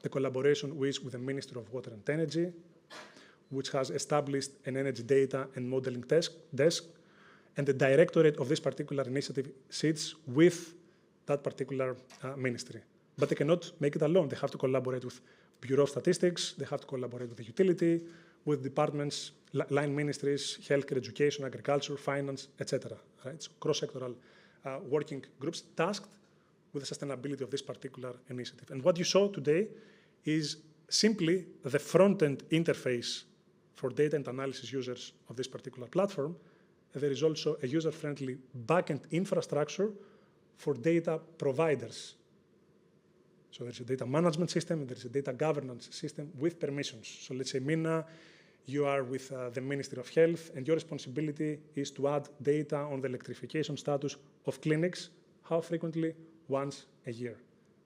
the collaboration with the Ministry of Water and Energy, which has established an energy data and modeling desk, and the directorate of this particular initiative sits with that particular ministry. But they cannot make it alone. They have to collaborate with Bureau of Statistics, they have to collaborate with the utility, with departments, line ministries, healthcare, education, agriculture, finance, etc. Right? So cross-sectoral working groups tasked with the sustainability of this particular initiative. And what you saw today is simply the front-end interface for data and analysis users of this particular platform. There is also a user-friendly back-end infrastructure for data providers. So there's a data management system, there's a data governance system with permissions. So let's say, Mina, you are with the Ministry of Health, and your responsibility is to add data on the electrification status of clinics. How frequently? Once a year.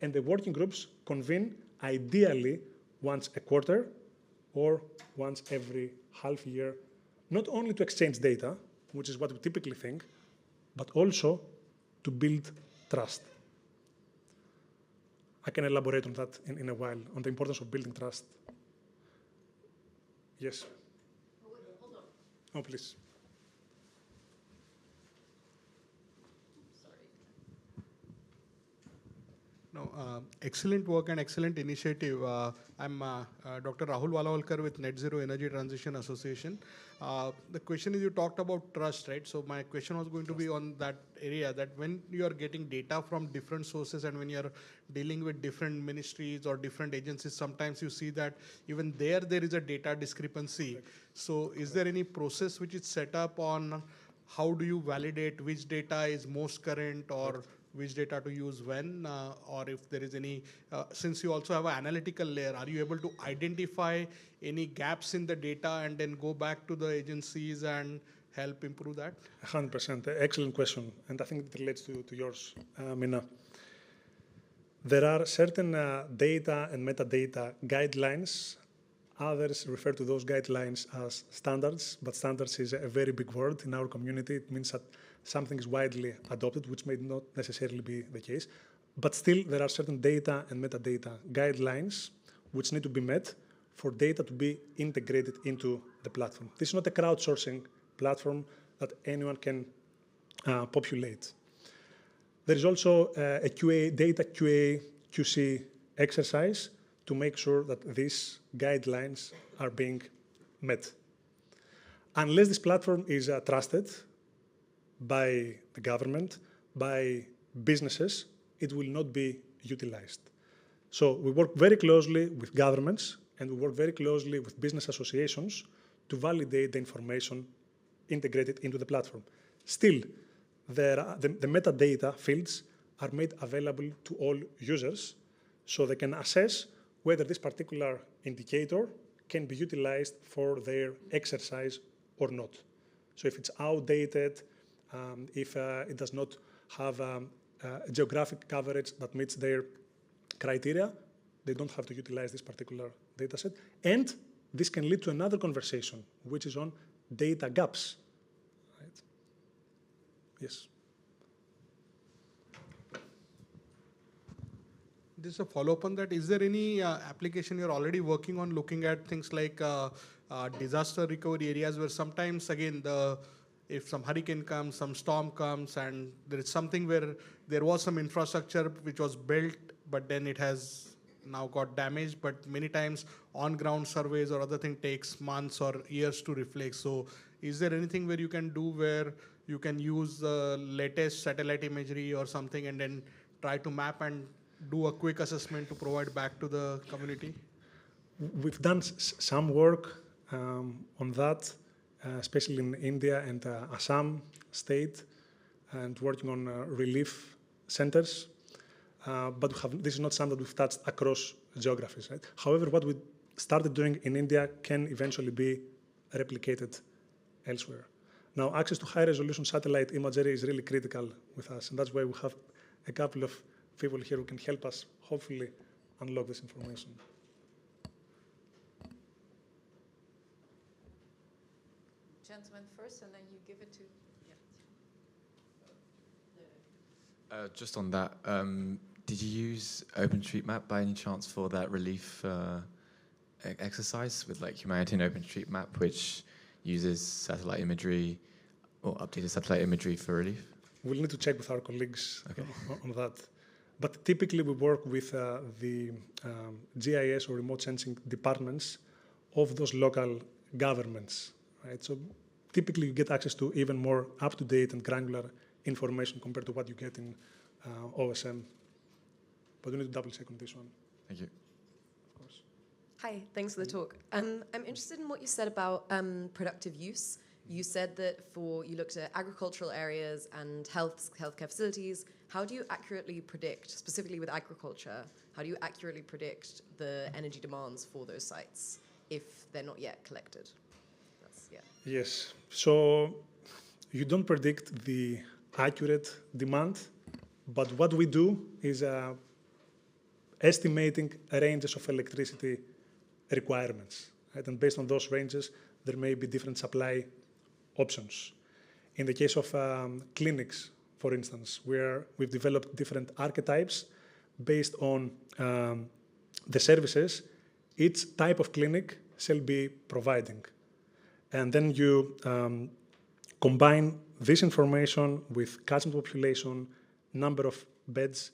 And the working groups convene ideally once a quarter or once every half year, not only to exchange data, which is what we typically think, but also to build trust. I can elaborate on that in a while, on the importance of building trust. Yes? Oh, wait, hold on. Oh, please. Sorry. No, excellent work and excellent initiative. I'm Dr. Rahul Walawalkar with Net Zero Energy Transition Association. The question is, you talked about trust, right? So my question was going to be on that area, that when you are getting data from different sources and when you're dealing with different ministries or different agencies, sometimes you see that even there is a data discrepancy. So is there any process which is set up on how do you validate which data is most current or which data to use when, or if there is any, since you also have an analytical layer, are you able to identify any gaps in the data and then go back to the agencies and help improve that? 100%. Excellent question. And I think it relates to yours, Mina. There are certain data and metadata guidelines. Others refer to those guidelines as standards, but standards is a very big word in our community. It means that something is widely adopted, which may not necessarily be the case. But still, there are certain data and metadata guidelines which need to be met for data to be integrated into the platform. This is not a crowdsourcing platform that anyone can populate. There is also a data QA, QC exercise to make sure that these guidelines are being met. Unless this platform is trusted by the government, by businesses, it will not be utilized. So we work very closely with governments and we work very closely with business associations to validate the information integrated into the platform. Still, the metadata fields are made available to all users so they can assess whether this particular indicator can be utilized for their exercise or not. So if it's outdated, if it does not have geographic coverage that meets their criteria, they don't have to utilize this particular data set. And this can lead to another conversation, which is on data gaps. Right? Yes. Just a follow-up on that. Is there any application you're already working on looking at things like disaster recovery areas where sometimes, again, if some hurricane comes, some storm comes, and there is something where there was some infrastructure which was built, but then it has now got damaged, but many times on-ground surveys or other thing takes months or years to reflect. So is there anything where you can do where you can use the latest satellite imagery or something and then try to map and do a quick assessment to provide back to the community? We've done some work on that, especially in India and Assam state, and working on relief centers. But this is not something that we've touched across geographies. Right? However, what we started doing in India can eventually be replicated elsewhere. Now, access to high-resolution satellite imagery is really critical with us, and that's why we have a couple of people here who can help us, hopefully, unlock this information. Gentleman first, and then you give it to... Just on that, did you use OpenStreetMap by any chance for that relief exercise with like Humanity and OpenStreetMap, which uses satellite imagery or updated satellite imagery for relief? We'll need to check with our colleagues on that. But typically we work with the GIS or remote sensing departments of those local governments, right? So typically you get access to even more up-to-date and granular information compared to what you get in OSM. But we need to double check on this one. Thank you. Of course. Hi, thanks for the talk. I'm interested in what you said about productive use. You said that you looked at agricultural areas and healthcare facilities. How do you accurately predict, specifically with agriculture, how do you accurately predict the energy demands for those sites if they're not yet collected? Yes. So you don't predict the accurate demand, but what we do is estimating ranges of electricity requirements. Right? And based on those ranges, there may be different supply options. In the case of clinics, for instance, where we've developed different archetypes based on the services each type of clinic shall be providing. And then you combine this information with catchment population, number of beds,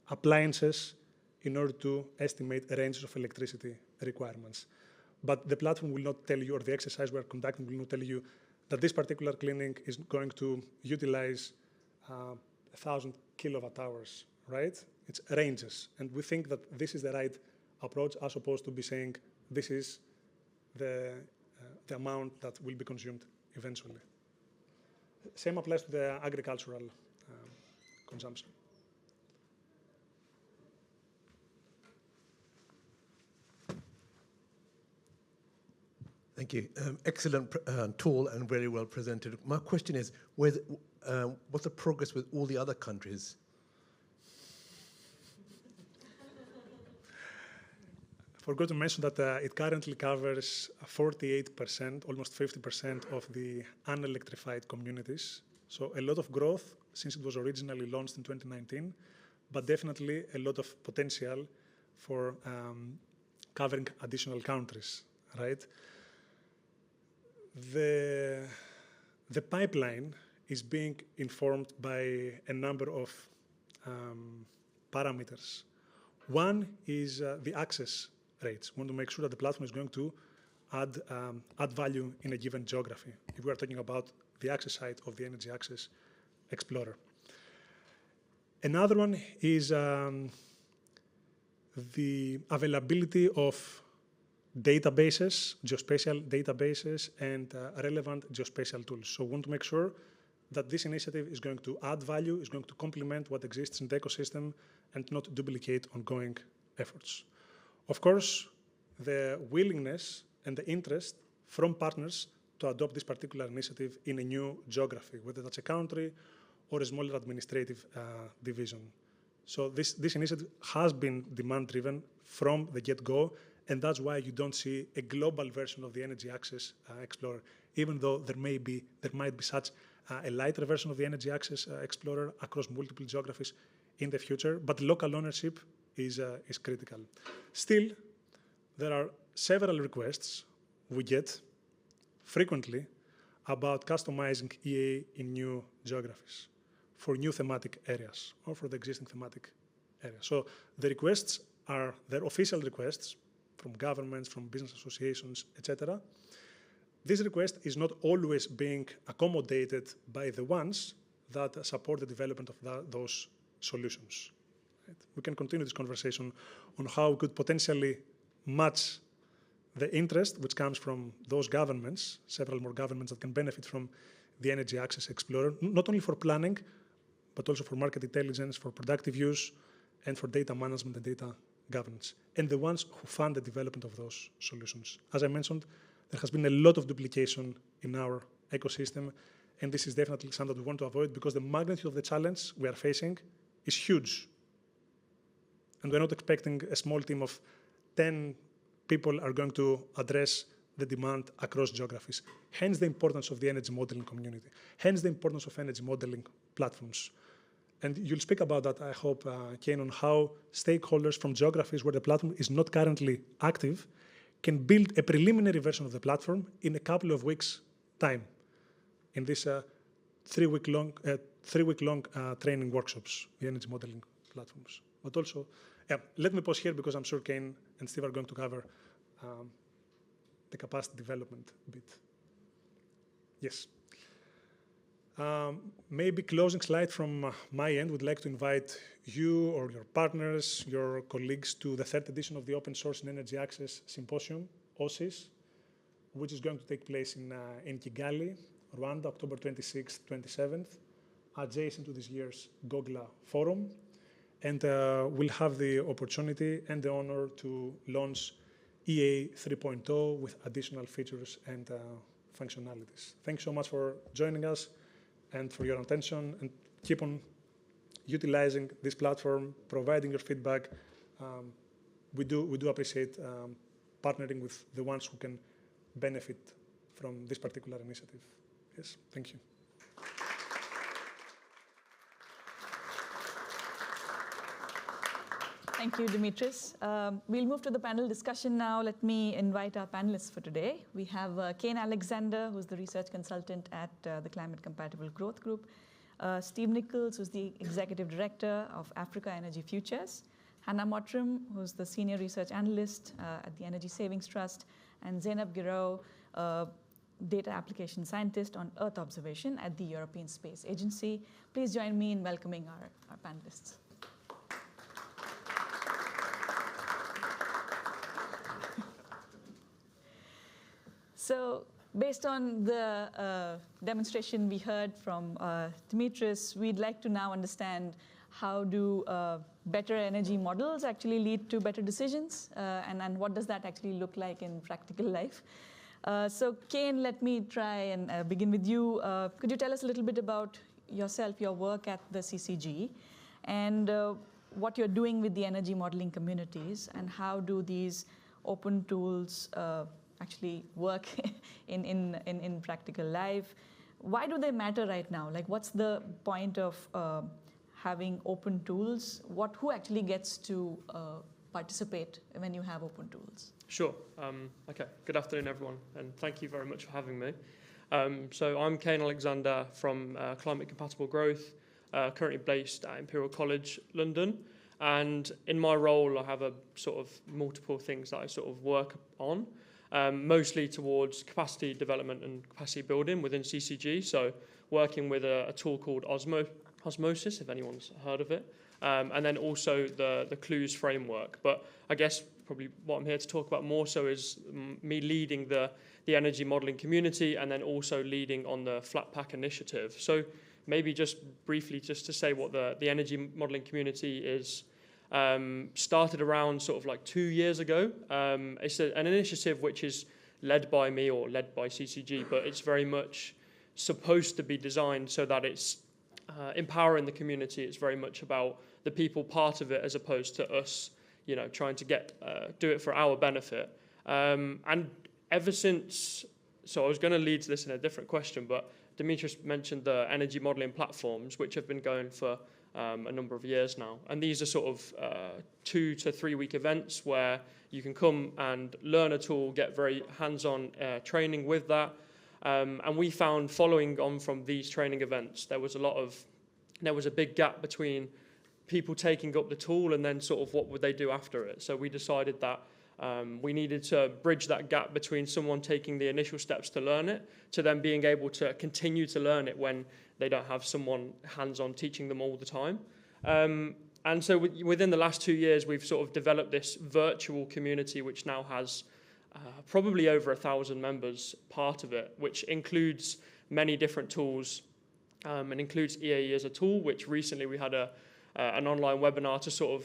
appliances, in order to estimate ranges of electricity requirements. But the platform will not tell you, or the exercise we're conducting will not tell you that this particular clinic is going to utilize 1,000 kilowatt hours, right? It's ranges. And we think that this is the right approach, as opposed to be saying this is the amount that will be consumed eventually. Same applies to the agricultural consumption. Thank you. Excellent tool and very well presented. My question is, what's the progress with all the other countries? I forgot to mention that it currently covers 48%, almost 50% of the unelectrified communities. So a lot of growth since it was originally launched in 2019, but definitely a lot of potential for covering additional countries, right? The pipeline is being informed by a number of parameters. One is the access rates. We want to make sure that the platform is going to add value in a given geography, if we are talking about the access side of the Energy Access Explorer. Another one is the availability of databases, geospatial databases, and relevant geospatial tools. So we want to make sure that this initiative is going to add value, is going to complement what exists in the ecosystem, and not duplicate ongoing efforts. Of course, the willingness and the interest from partners to adopt this particular initiative in a new geography, whether that's a country or a smaller administrative division. So this initiative has been demand-driven from the get-go, and that's why you don't see a global version of the Energy Access Explorer, even though there might be such a lighter version of the Energy Access Explorer across multiple geographies in the future. But local ownership is critical. Still, there are several requests we get frequently about customizing EA in new geographies for new thematic areas or for the existing thematic area. So the requests are their official requests from governments, from business associations, etc. This request is not always being accommodated by the ones that support the development of those solutions. Right? We can continue this conversation on how we could potentially match the interest which comes from those governments, several more governments that can benefit from the Energy Access Explorer, not only for planning, but also for market intelligence, for productive use, and for data management and data governance, and the ones who fund the development of those solutions. As I mentioned, there has been a lot of duplication in our ecosystem, and this is definitely something that we want to avoid because the magnitude of the challenge we are facing is huge. And we're not expecting a small team of 10 people are going to address the demand across geographies. Hence the importance of the energy modeling community. Hence the importance of energy modeling platforms. And you'll speak about that, I hope, Kane, on how stakeholders from geographies where the platform is not currently active can build a preliminary version of the platform in a couple of weeks' time in this three-week-long training workshops, the energy modeling platforms. But also, let me pause here because I'm sure Kane and Steve are going to cover the capacity development bit. Yes. Maybe closing slide from my end, would like to invite you or your partners, your colleagues to the 3rd edition of the Open Source and Energy Access Symposium, OSIS, which is going to take place in Kigali, Rwanda, October 26th, 27th, adjacent to this year's Gogla Forum. And we'll have the opportunity and the honor to launch EA 3.0 with additional features and functionalities. Thanks so much for joining us and for your attention, and keep on utilizing this platform, providing your feedback. We do appreciate partnering with the ones who can benefit from this particular initiative. Yes, thank you. Thank you, Dimitris. We'll move to the panel discussion now. Let me invite our panelists for today. We have Kane Alexander, who's the research consultant at the Climate Compatible Growth Group. Steve Nichols, who's the executive director of Africa Energy Futures. Hannah Mottram, who's the senior research analyst at the Energy Savings Trust. And Zeynep Giro, data application scientist on Earth observation at the European Space Agency. Please join me in welcoming our panelists. So based on the demonstration we heard from Dimitris, we'd like to now understand how do better energy models actually lead to better decisions, and what does that actually look like in practical life. So Kane, let me try and begin with you. Could you tell us a little bit about yourself, your work at the CCG, and what you're doing with the energy modeling communities, and how do these open tools actually work in practical life? Why do they matter right now? Like, what's the point of having open tools? Who actually gets to participate when you have open tools? Sure. Okay. Good afternoon, everyone, and thank you very much for having me. So I'm Kane Alexander from Climate Compatible Growth, currently based at Imperial College, London. And in my role, I have a sort of multiple things that I sort of work on. Mostly towards capacity development and capacity building within CCG. So working with a tool called Osmosis, if anyone's heard of it. And then also the Clues framework. But I guess probably what I'm here to talk about more so is me leading the energy modeling community, and then also leading on the Flatpak initiative. So maybe just briefly, just to say what the energy modeling community is. Started around sort of like 2 years ago. It's an initiative which is led by me or led by CCG, but it's very much supposed to be designed so that it's empowering the community. It's very much about the people part of it as opposed to us, trying to do it for our benefit. And ever since, so I was going to lead to this in a different question, but Dimitris mentioned the energy modelling platforms, which have been going for a number of years now. And these are sort of 2 to 3 week events where you can come and learn a tool, get very hands-on training with that. And we found, following on from these training events, there was a big gap between people taking up the tool and then sort of what would they do after it. So we decided that we needed to bridge that gap between someone taking the initial steps to learn it to then being able to continue to learn it when they don't have someone hands-on teaching them all the time. And so within the last 2 years, we've sort of developed this virtual community, which now has probably over 1,000 members part of it, which includes many different tools and includes EAE as a tool, which recently we had an online webinar to sort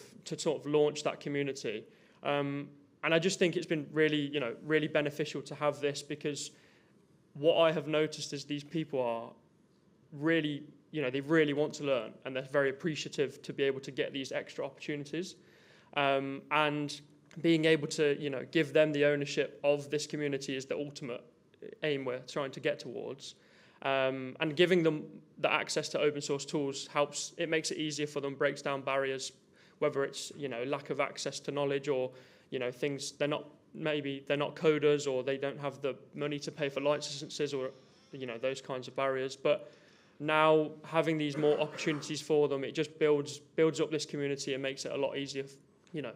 of launch that community. And I just think it's been really beneficial to have this, because what I have noticed is these people are really, they really want to learn, and they're very appreciative to be able to get these extra opportunities. And being able to, give them the ownership of this community is the ultimate aim we're trying to get towards. And giving them the access to open source tools it makes it easier for them, breaks down barriers, whether it's, lack of access to knowledge or, things they're not coders, or they don't have the money to pay for licenses, or, those kinds of barriers. But now having these more opportunities for them, it just builds up this community and makes it a lot easier,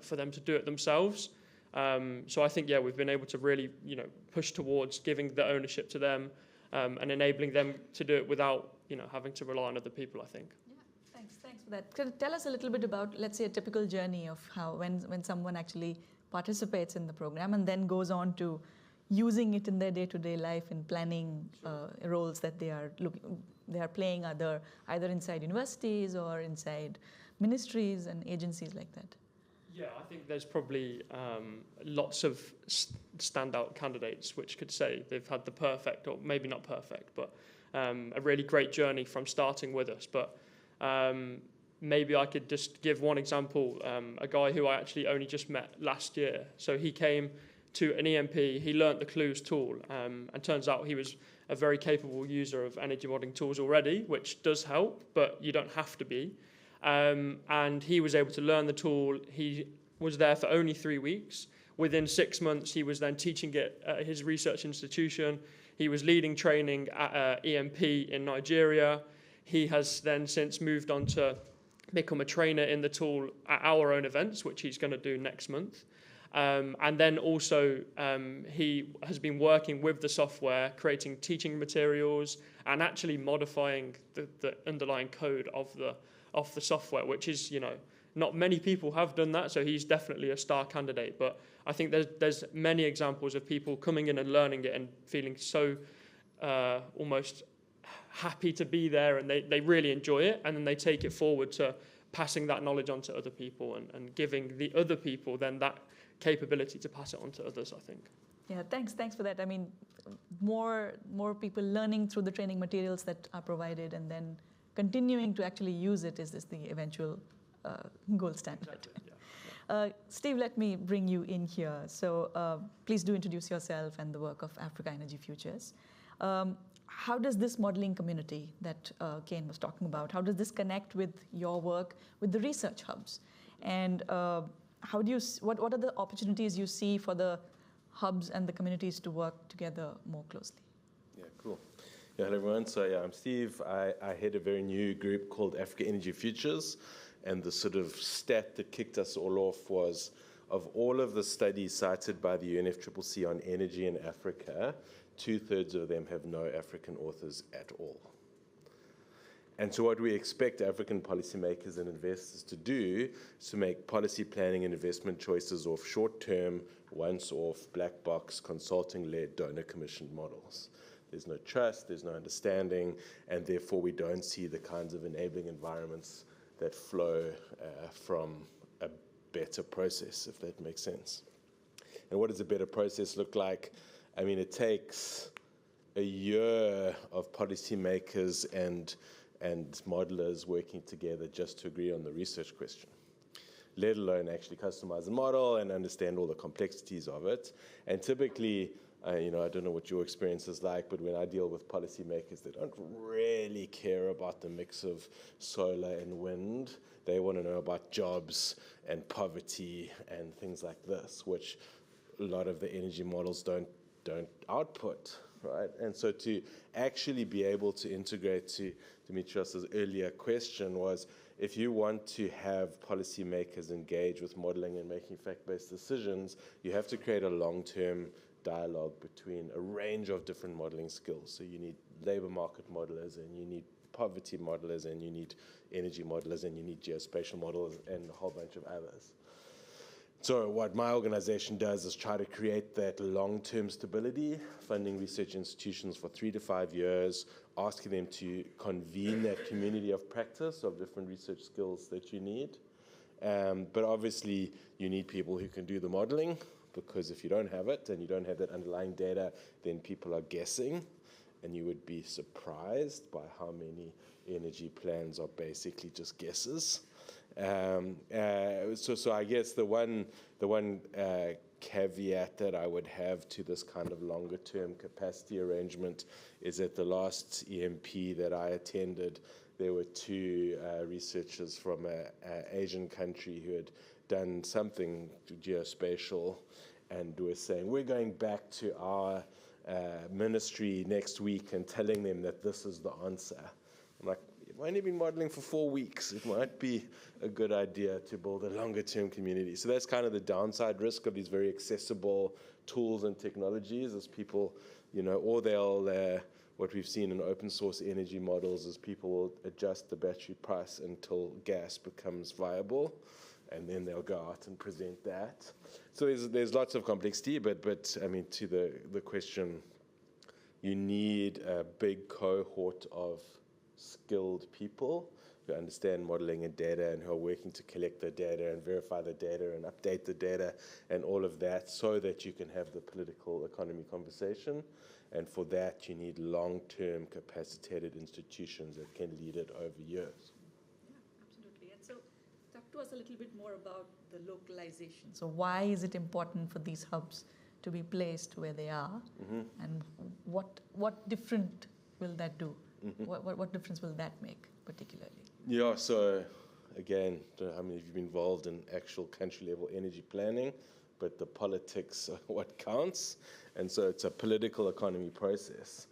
for them to do it themselves. So I think, we've been able to really, push towards giving the ownership to them and enabling them to do it without, having to rely on other people, I think. Yeah, thanks for that. Can you tell us a little bit about, let's say, a typical journey of how when someone actually participates in the program and then goes on to using it in their day-to-day life in planning roles that they are playing either inside universities or inside ministries and agencies like that? Yeah, I think there's probably lots of standout candidates which could say they've had the perfect, or maybe not perfect, but a really great journey from starting with us. But maybe I could just give one example, a guy who I actually only just met last year. So he came to an EMP, he learnt the Clues tool, and turns out he was a very capable user of energy modelling tools already, which does help, but you don't have to be. And he was able to learn the tool. He was there for only 3 weeks. Within 6 months, he was then teaching it at his research institution. He was leading training at EMP in Nigeria. He has then since moved on to become a trainer in the tool at our own events, which he's going to do next month. And then also he has been working with the software, creating teaching materials and actually modifying the underlying code of the software, which is, not many people have done that. So he's definitely a star candidate. But I think there's many examples of people coming in and learning it and feeling so almost happy to be there, and they really enjoy it, and then they take it forward to passing that knowledge on to other people and giving the other people then that capability to pass it on to others, I think. Yeah, thanks for that. I mean, more people learning through the training materials that are provided and then continuing to actually use it is the eventual gold standard. Exactly, yeah. Steve, let me bring you in here. So please do introduce yourself and the work of Africa Energy Futures. How does this modeling community that Kane was talking about, how does this connect with your work with the research hubs? And how do what are the opportunities you see for the hubs and the communities to work together more closely? Yeah, cool. Yeah, hello everyone. So yeah, I'm Steve. I head a very new group called Africa Energy Futures, and the sort of stat that kicked us all off was, of all of the studies cited by the UNFCCC on energy in Africa, 2/3 of them have no African authors at all. And so what we expect African policymakers and investors to do is to make policy planning and investment choices off short-term, once-off, black box, consulting-led, donor-commissioned models. There's no trust, there's no understanding, and therefore we don't see the kinds of enabling environments that flow from a better process, if that makes sense. And what does a better process look like? I mean, it takes a year of policymakers and and modelers working together just to agree on the research question, let alone actually customize the model and understand all the complexities of it. And typically, I don't know what your experience is like, but when I deal with policymakers, they don't really care about the mix of solar and wind. They want to know about jobs and poverty and things like this, which a lot of the energy models don't output, right? And so to actually be able to integrate, to Dimitrios's earlier question was, if you want to have policymakers engage with modeling and making fact-based decisions, you have to create a long-term dialogue between a range of different modeling skills. So you need labor market modelers, and you need poverty modelers, and you need energy modelers, and you need geospatial modelers, and a whole bunch of others. So what my organization does is try to create that long-term stability, funding research institutions for 3 to 5 years, asking them to convene that community of practice of different research skills that you need. But obviously, you need people who can do the modeling, because if you don't have it and you don't have that underlying data, then people are guessing, and you would be surprised by how many energy plans are basically just guesses. So I guess the one caveat that I would have to this kind of longer term capacity arrangement is at the last EMP that I attended, there were 2 researchers from an Asian country who had done something geospatial and were saying, we're going back to our ministry next week and telling them that this is the answer. I'm like, you've only been modeling for 4 weeks. It might be a good idea to build a longer-term community. So that's kind of the downside risk of these very accessible tools and technologies, is people, or they'll, what we've seen in open source energy models is people will adjust the battery price until gas becomes viable, and then they'll go out and present that. So there's lots of complexity, but I mean, to the question, you need a big cohort of skilled people who understand modeling and data and who are working to collect the data and verify the data and update the data and all of that, so that you can have the political economy conversation. And for that, you need long-term capacitated institutions that can lead it over years. Yeah, absolutely. And so talk to us a little bit more about the localization. So why is it important for these hubs to be placed where they are? Mm-hmm. And what different will that do? Mm-hmm. What difference will that make, particularly? Yeah, so again, I don't know how many of you have been involved in actual country-level energy planning, but the politics are what counts. And so it's a political economy process.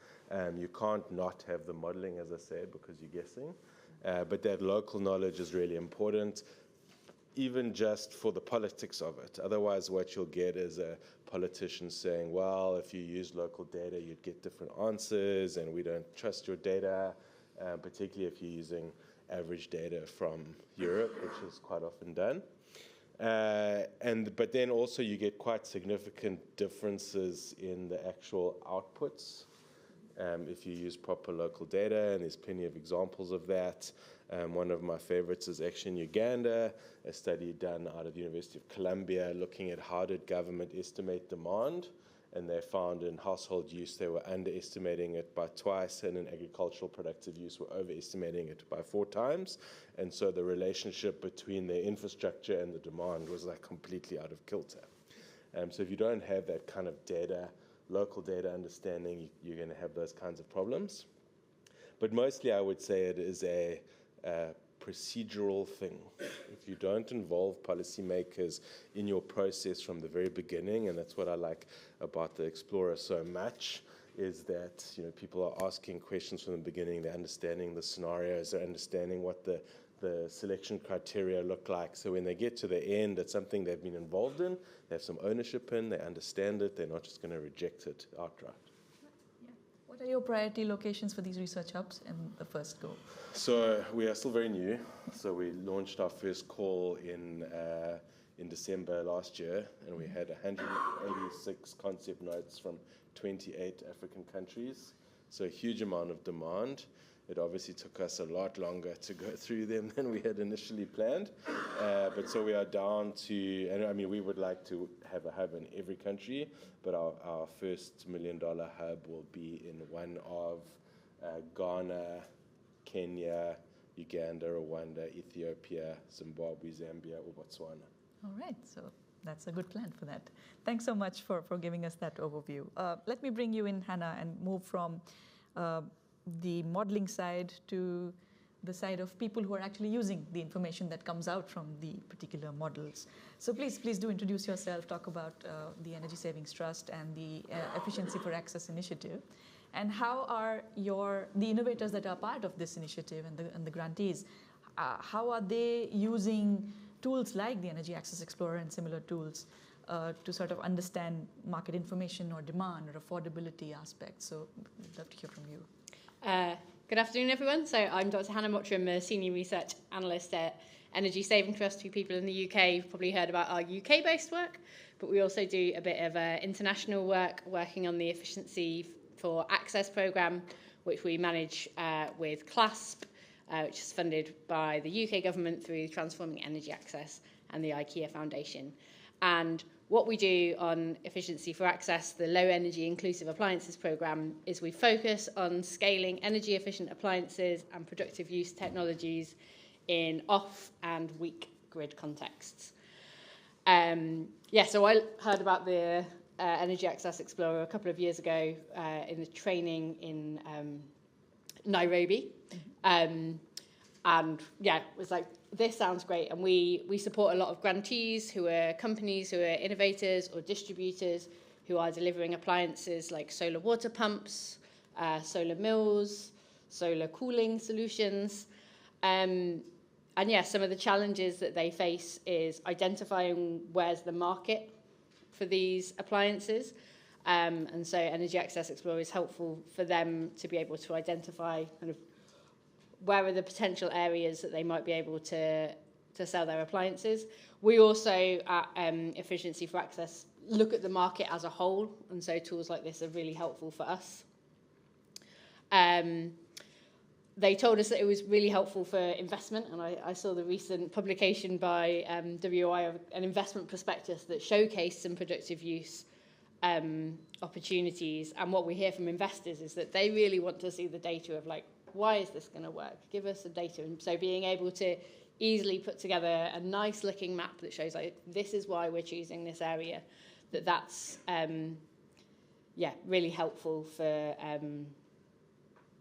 You can't not have the modeling, as I said, because you're guessing. But that local knowledge is really important, even just for the politics of it. Otherwise, what you'll get is a politician saying, well, if you use local data, you'd get different answers, and we don't trust your data, particularly if you're using average data from Europe, which is quite often done. But then also you get quite significant differences in the actual outputs if you use proper local data, and there's plenty of examples of that. One of my favorites is actually in Uganda, a study done out of the University of Columbia looking at how did government estimate demand, and they found in household use they were underestimating it by twice, and in agricultural productive use were overestimating it by 4 times. And so the relationship between the infrastructure and the demand was like completely out of kilter. So if you don't have that kind of data, local data understanding, you're going to have those kinds of problems. But mostly I would say it is a procedural thing. If you don't involve policymakers in your process from the very beginning, and that's what I like about the Explorer so much, is that people are asking questions from the beginning, they're understanding the scenarios, they're understanding what the selection criteria look like. So when they get to the end, it's something they've been involved in, they have some ownership in, they understand it, they're not just going to reject it outright. What are your priority locations for these research hubs in the first go? So we are still very new. So we launched our first call in December last year, and we had 186 concept notes from 28 African countries. So a huge amount of demand. It obviously took us a lot longer to go through them than we had initially planned. But so we are down to, and I mean, we would like to have a hub in every country, but our first $1 million hub will be in one of Ghana, Kenya, Uganda, Rwanda, Ethiopia, Zimbabwe, Zambia, or Botswana. All right, so that's a good plan for that. Thanks so much for giving us that overview. Let me bring you in, Hannah, and move from the modeling side to the side of people who are actually using the information that comes out from the particular models. So please do introduce yourself, talk about the Energy Savings Trust and the Efficiency for Access initiative, and how are the innovators that are part of this initiative and the grantees, how are they using tools like the Energy Access Explorer and similar tools to sort of understand market information or demand or affordability aspects? So I'd love to hear from you. Good afternoon, everyone. So I'm Dr. Hannah Mottram, a Senior Research Analyst at Energy Saving Trust. For people in the UK, you've probably heard about our UK-based work, but we also do a bit of international work, working on the Efficiency for Access programme, which we manage with CLASP, which is funded by the UK government through Transforming Energy Access and the IKEA Foundation. And what we do on Efficiency for Access, the Low Energy Inclusive Appliances programme, is we focus on scaling energy efficient appliances and productive use technologies in off and weak grid contexts. So I heard about the Energy Access Explorer a couple of years ago in a training in Nairobi. And yeah, it was like, this sounds great. And we support a lot of grantees who are companies who are innovators or distributors who are delivering appliances like solar water pumps, solar mills, solar cooling solutions. And yeah, some of the challenges that they face is identifying where's the market for these appliances. And so Energy Access Explorer is helpful for them to be able to identify kind of where are the potential areas that they might be able to sell their appliances. We also, at Efficiency for Access, look at the market as a whole, and so tools like this are really helpful for us. They told us that it was really helpful for investment, and I saw the recent publication by WOI of an investment prospectus that showcased some productive use opportunities. And what we hear from investors is that they really want to see the data of, like, why is this going to work? Give us the data. And so being able to easily put together a nice looking map that shows, like, this is why we're choosing this area, that's really helpful for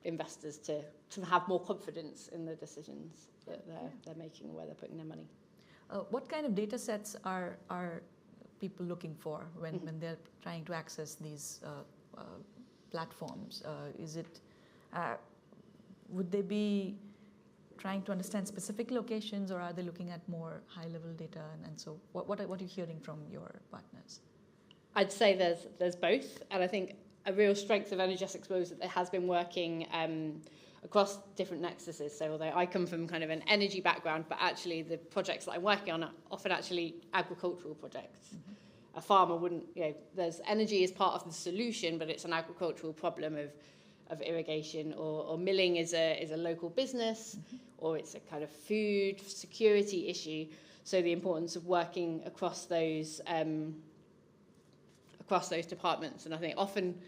investors to have more confidence in the decisions that they're making and where they're putting their money. What kind of data sets are people looking for when they're trying to access these platforms? Would they be trying to understand specific locations, or are they looking at more high-level data? And so what are you hearing from your partners? I'd say there's both. And I think a real strength of Energy Access Explorer is that it has been working across different nexuses. So although I come from kind of an energy background, but actually the projects that I'm working on are often actually agricultural projects. Mm-hmm. A farmer wouldn't, there's energy is part of the solution, but it's an agricultural problem of irrigation, or milling is a local business, or it's a kind of food security issue. So the importance of working across those departments. And I think often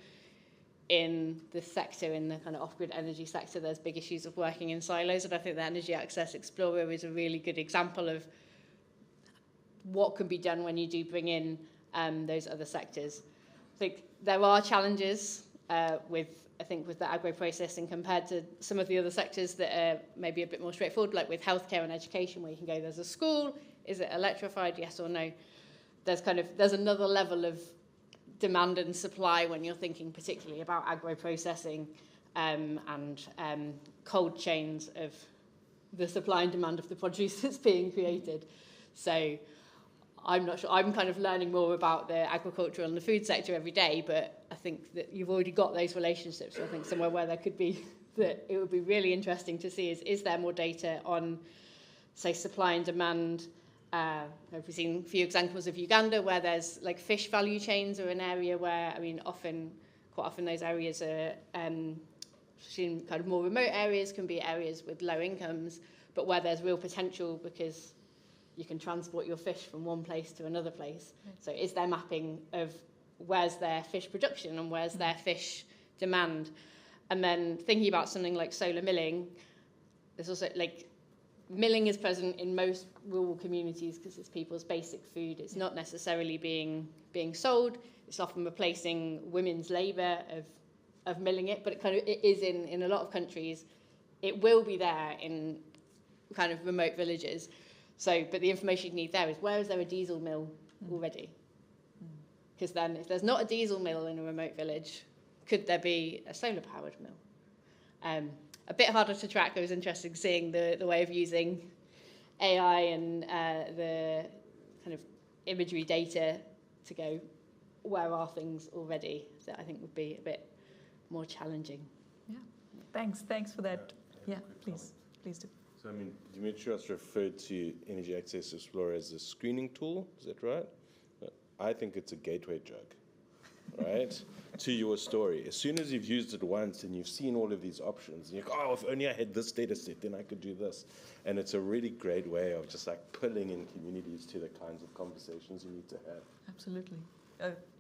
in the sector, in the kind of off-grid energy sector, there's big issues of working in silos. And I think the Energy Access Explorer is a really good example of what can be done when you do bring in those other sectors. I think there are challenges with the agro-processing compared to some of the other sectors that are maybe a bit more straightforward, like with healthcare and education, where you can go, there's a school, is it electrified, yes or no? There's another level of demand and supply when you're thinking particularly about agro-processing and cold chains of the supply and demand of the produce that's being created. So I'm not sure. I'm kind of learning more about the agricultural and the food sector every day, but I think that you've already got those relationships. So I think somewhere where there could be, that it would be really interesting to see is there more data on, say, supply and demand. We've seen a few examples of Uganda where there's like fish value chains are an area where, quite often those areas are in kind of more remote areas, can be areas with low incomes, but where there's real potential because you can transport your fish from one place to another place. Right. So is there mapping of where's their fish production and where's their fish demand? And then thinking about something like solar milling, there's also like milling is present in most rural communities because it's people's basic food. It's not necessarily being sold. It's often replacing women's labour of milling it, but it is in a lot of countries. It will be there in kind of remote villages. So, but the information you need there is, where is there a diesel mill already? Because then if there's not a diesel mill in a remote village, could there be a solar powered mill? A bit harder to track. I was interested in seeing the way of using AI and the kind of imagery data to go, where are things already? That I think would be a bit more challenging. Yeah, thanks for that. Yeah, please do. So, I mean, Dimitrios referred to Energy Access Explorer as a screening tool. Is that right? I think it's a gateway drug, right, to your story. As soon as you've used it once and you've seen all of these options, and you're like, oh, if only I had this data set, then I could do this. And it's a really great way of just like pulling in communities to the kinds of conversations you need to have. Absolutely.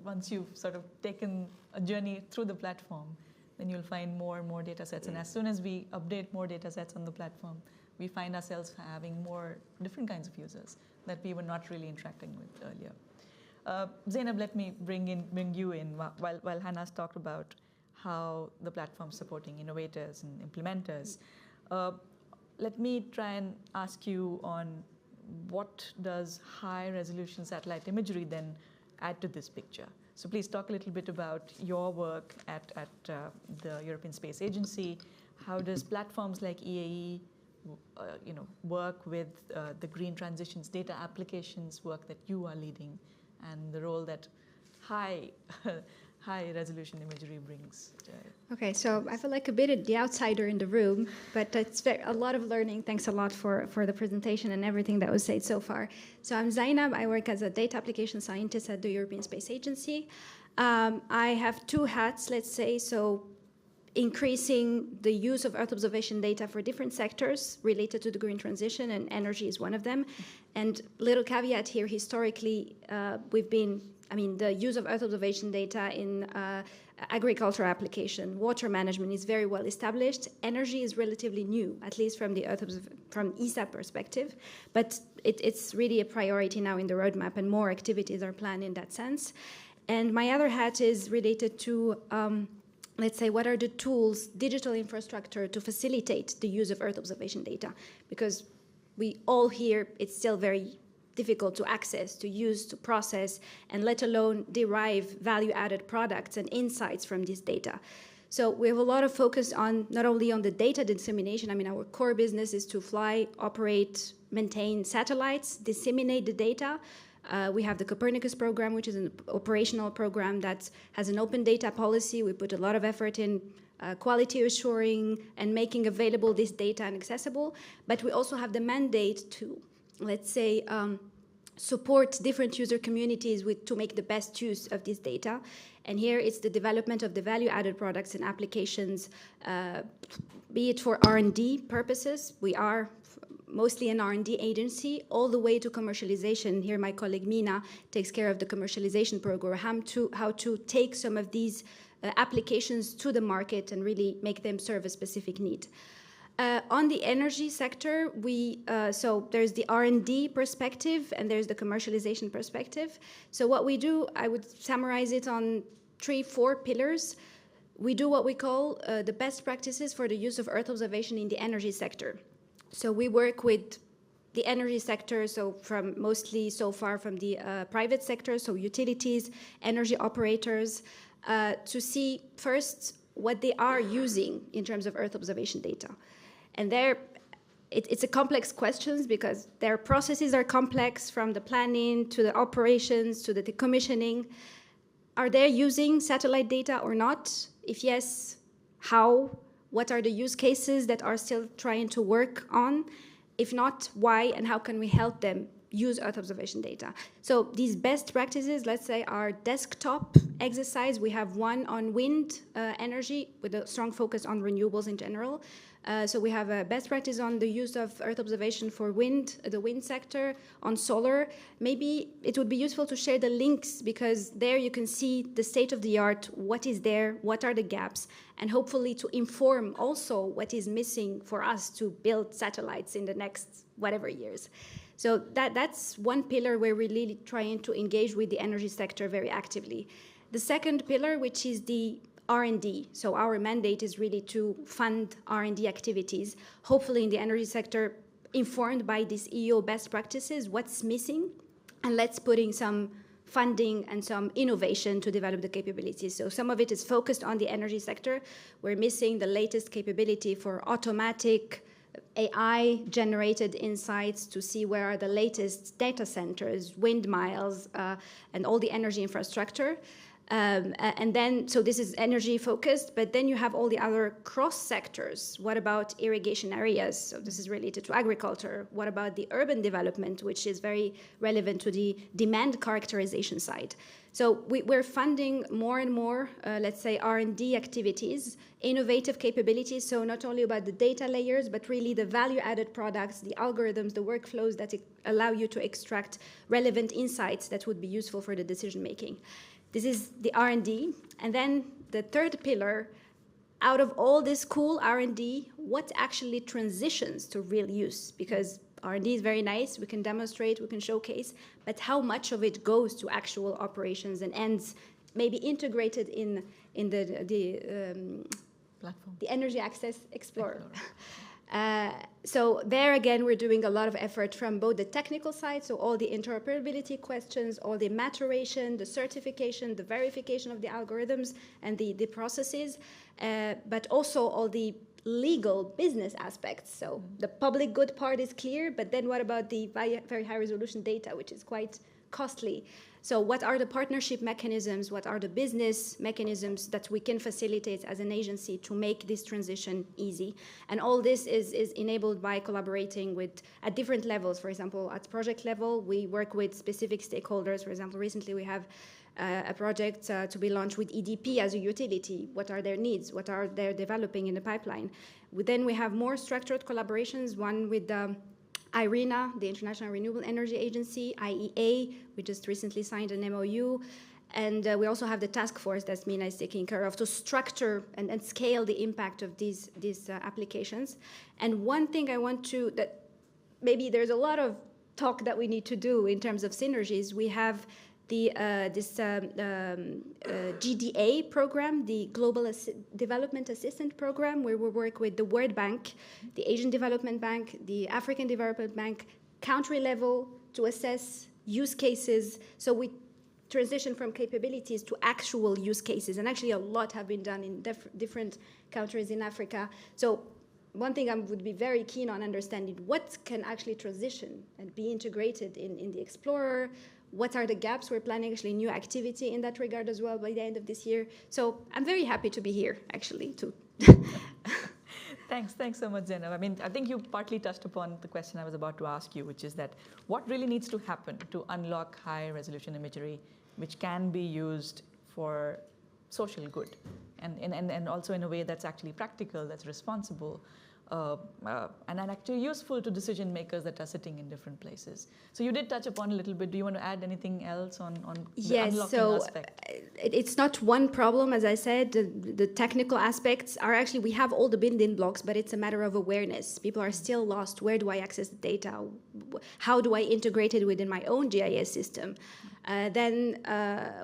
Once you've sort of taken a journey through the platform, then you'll find more and more data sets. And as soon as we update more data sets on the platform, we find ourselves having more different kinds of users that we were not really interacting with earlier. Zainab, let me bring you in while Hannah's talked about how the platform's supporting innovators and implementers. Let me try and ask you on what does high-resolution satellite imagery then add to this picture? So please talk a little bit about your work at the European Space Agency. How does platforms like EAE work with the green transitions data applications work that you are leading, and the role that high resolution imagery brings? Okay, so I feel like a bit the outsider in the room, but it's a lot of learning. Thanks a lot for the presentation and everything that was said so far. So I'm Zainab. I work as a data application scientist at the European Space Agency. I have two hats, let's say. So increasing the use of Earth observation data for different sectors related to the green transition, and energy is one of them. And little caveat here, historically, the use of Earth observation data in agricultural application, water management is very well established. Energy is relatively new, at least from the from ESA perspective, but it's really a priority now in the roadmap, and more activities are planned in that sense. And my other hat is related to let's say, what are the tools, digital infrastructure to facilitate the use of Earth observation data? Because we all hear it's still very difficult to access, to use, to process, and let alone derive value-added products and insights from this data. So we have a lot of focus on not only on the data dissemination. I mean, our core business is to fly, operate, maintain satellites, disseminate the data. We have the Copernicus program, which is an operational program that has an open data policy. We put a lot of effort in quality assuring and making available this data and accessible. But we also have the mandate to, let's say, support different user communities to make the best use of this data. And here it's the development of the value-added products and applications, be it for R&D purposes. We are mostly an R&D agency, all the way to commercialization. Here my colleague Mina takes care of the commercialization program, how to take some of these applications to the market and really make them serve a specific need. On the energy sector, so there's the R&D perspective and there's the commercialization perspective. So what we do, I would summarize it on 3-4 pillars. We do what we call the best practices for the use of Earth observation in the energy sector. So we work with the energy sector, so mostly so far from the private sector, so utilities, energy operators, to see first what they are using in terms of Earth observation data. And it's a complex question because their processes are complex, from the planning to the operations to the decommissioning. Are they using satellite data or not? If yes, how? What are the use cases that are still trying to work on? If not, why, and how can we help them use Earth observation data. So these best practices, let's say, are desktop exercise. We have one on wind energy with a strong focus on renewables in general. So we have a best practice on the use of Earth observation for wind, the wind sector, on solar. Maybe it would be useful to share the links, because there you can see the state of the art, what is there, what are the gaps, and hopefully to inform also what is missing for us to build satellites in the next whatever years. So that's one pillar where we're really trying to engage with the energy sector very actively. The second pillar, which is the R&D. So our mandate is really to fund R&D activities, hopefully in the energy sector, informed by these EO best practices, what's missing, and let's put in some funding and some innovation to develop the capabilities. So some of it is focused on the energy sector. We're missing the latest capability for automatic AI-generated insights to see where are the latest data centers, windmills, and all the energy infrastructure. And then, so this is energy focused, but then you have all the other cross sectors. What about irrigation areas? So this is related to agriculture. What about the urban development, which is very relevant to the demand characterization side? So we're funding more and more, let's say, R&D activities, innovative capabilities. So not only about the data layers, but really the value-added products, the algorithms, the workflows that allow you to extract relevant insights that would be useful for the decision-making. This is the R&D. And then the third pillar, out of all this cool R&D, what actually transitions to real use? Because R&D is very nice, we can demonstrate, we can showcase, but how much of it goes to actual operations and ends maybe integrated in the platform, the Energy Access Explorer. So there again, we're doing a lot of effort from both the technical side, so all the interoperability questions, all the maturation, the certification, the verification of the algorithms and the processes, but also all the legal business aspects. So the public good part is clear, but then what about the very high resolution data, which is quite costly? So what are the partnership mechanisms? What are the business mechanisms that we can facilitate as an agency to make this transition easy? And all this is enabled by collaborating with, at different levels. For example, at project level, we work with specific stakeholders. For example, recently we have a project to be launched with EDP as a utility. What are their needs? What are they developing in the pipeline? Then we have more structured collaborations, one with IRENA, the International Renewable Energy Agency, IEA, we just recently signed an MOU, and we also have the task force that Mina is taking care of to structure and scale the impact of these applications. And one thing I want to, that maybe there's a lot of talk that we need to do in terms of synergies. We have the GDA program, the Global Development Assistance Program, where we work with the World Bank, the Asian Development Bank, the African Development Bank, country level to assess use cases. So we transition from capabilities to actual use cases. And actually a lot have been done in different countries in Africa. So one thing I would be very keen on understanding, what can actually transition and be integrated in the Explorer. What are the gaps? We're planning actually new activity in that regard as well by the end of this year. So I'm very happy to be here, actually, too. Thanks so much, Zainab. I mean, I think you partly touched upon the question I was about to ask you, which is that what really needs to happen to unlock high-resolution imagery, which can be used for social good, and also in a way that's actually practical, that's responsible, and actually useful to decision makers that are sitting in different places. So you did touch upon a little bit. Do you want to add anything else on the unlocking aspect? It's not one problem, as I said. The technical aspects are actually, we have all the building blocks, but it's a matter of awareness. People are still lost. Where do I access the data? How do I integrate it within my own GIS system? Then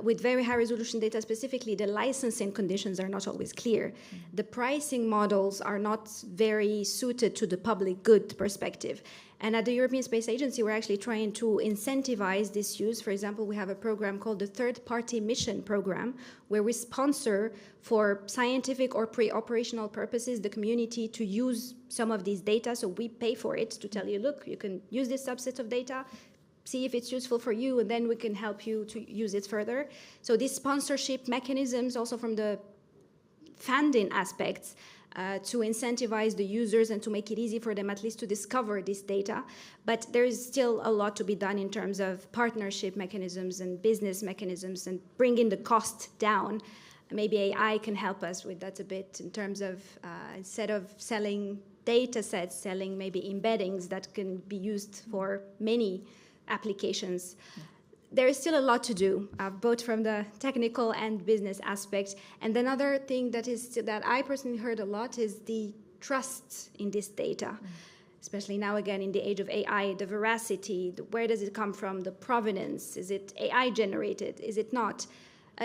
with very high resolution data specifically, the licensing conditions are not always clear. The pricing models are not very suited to the public good perspective. And at the European Space Agency, we're actually trying to incentivize this use. For example, we have a program called the Third Party Mission Program, where we sponsor for scientific or pre-operational purposes the community to use some of these data. So we pay for it to tell you, look, you can use this subset of data, see if it's useful for you, and then we can help you to use it further. So these sponsorship mechanisms, also from the funding aspects, to incentivize the users and to make it easy for them at least to discover this data. But there is still a lot to be done in terms of partnership mechanisms and business mechanisms and bringing the cost down. Maybe AI can help us with that a bit in terms of instead of selling data sets, selling maybe embeddings that can be used for many applications. There is still a lot to do, both from the technical and business aspect. And another thing that I personally heard a lot is the trust in this data, especially now again in the age of AI, the veracity, where does it come from, the provenance, is it AI generated, is it not?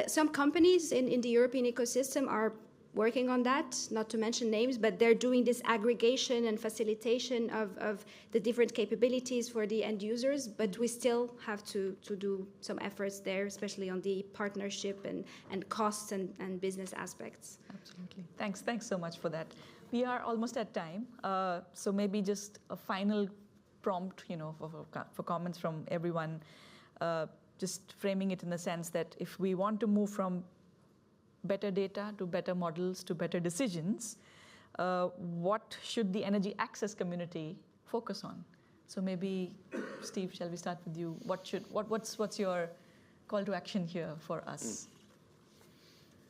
Some companies in the European ecosystem are working on that, not to mention names, but they're doing this aggregation and facilitation of the different capabilities for the end users, but we still have to do some efforts there, especially on the partnership and costs and business aspects. Absolutely. Thanks so much for that. We are almost at time, so maybe just a final prompt, for comments from everyone, just framing it in the sense that if we want to move from better data to better models to better decisions, what should the energy access community focus on? So maybe, Steve, shall we start with you? What's your call to action here for us?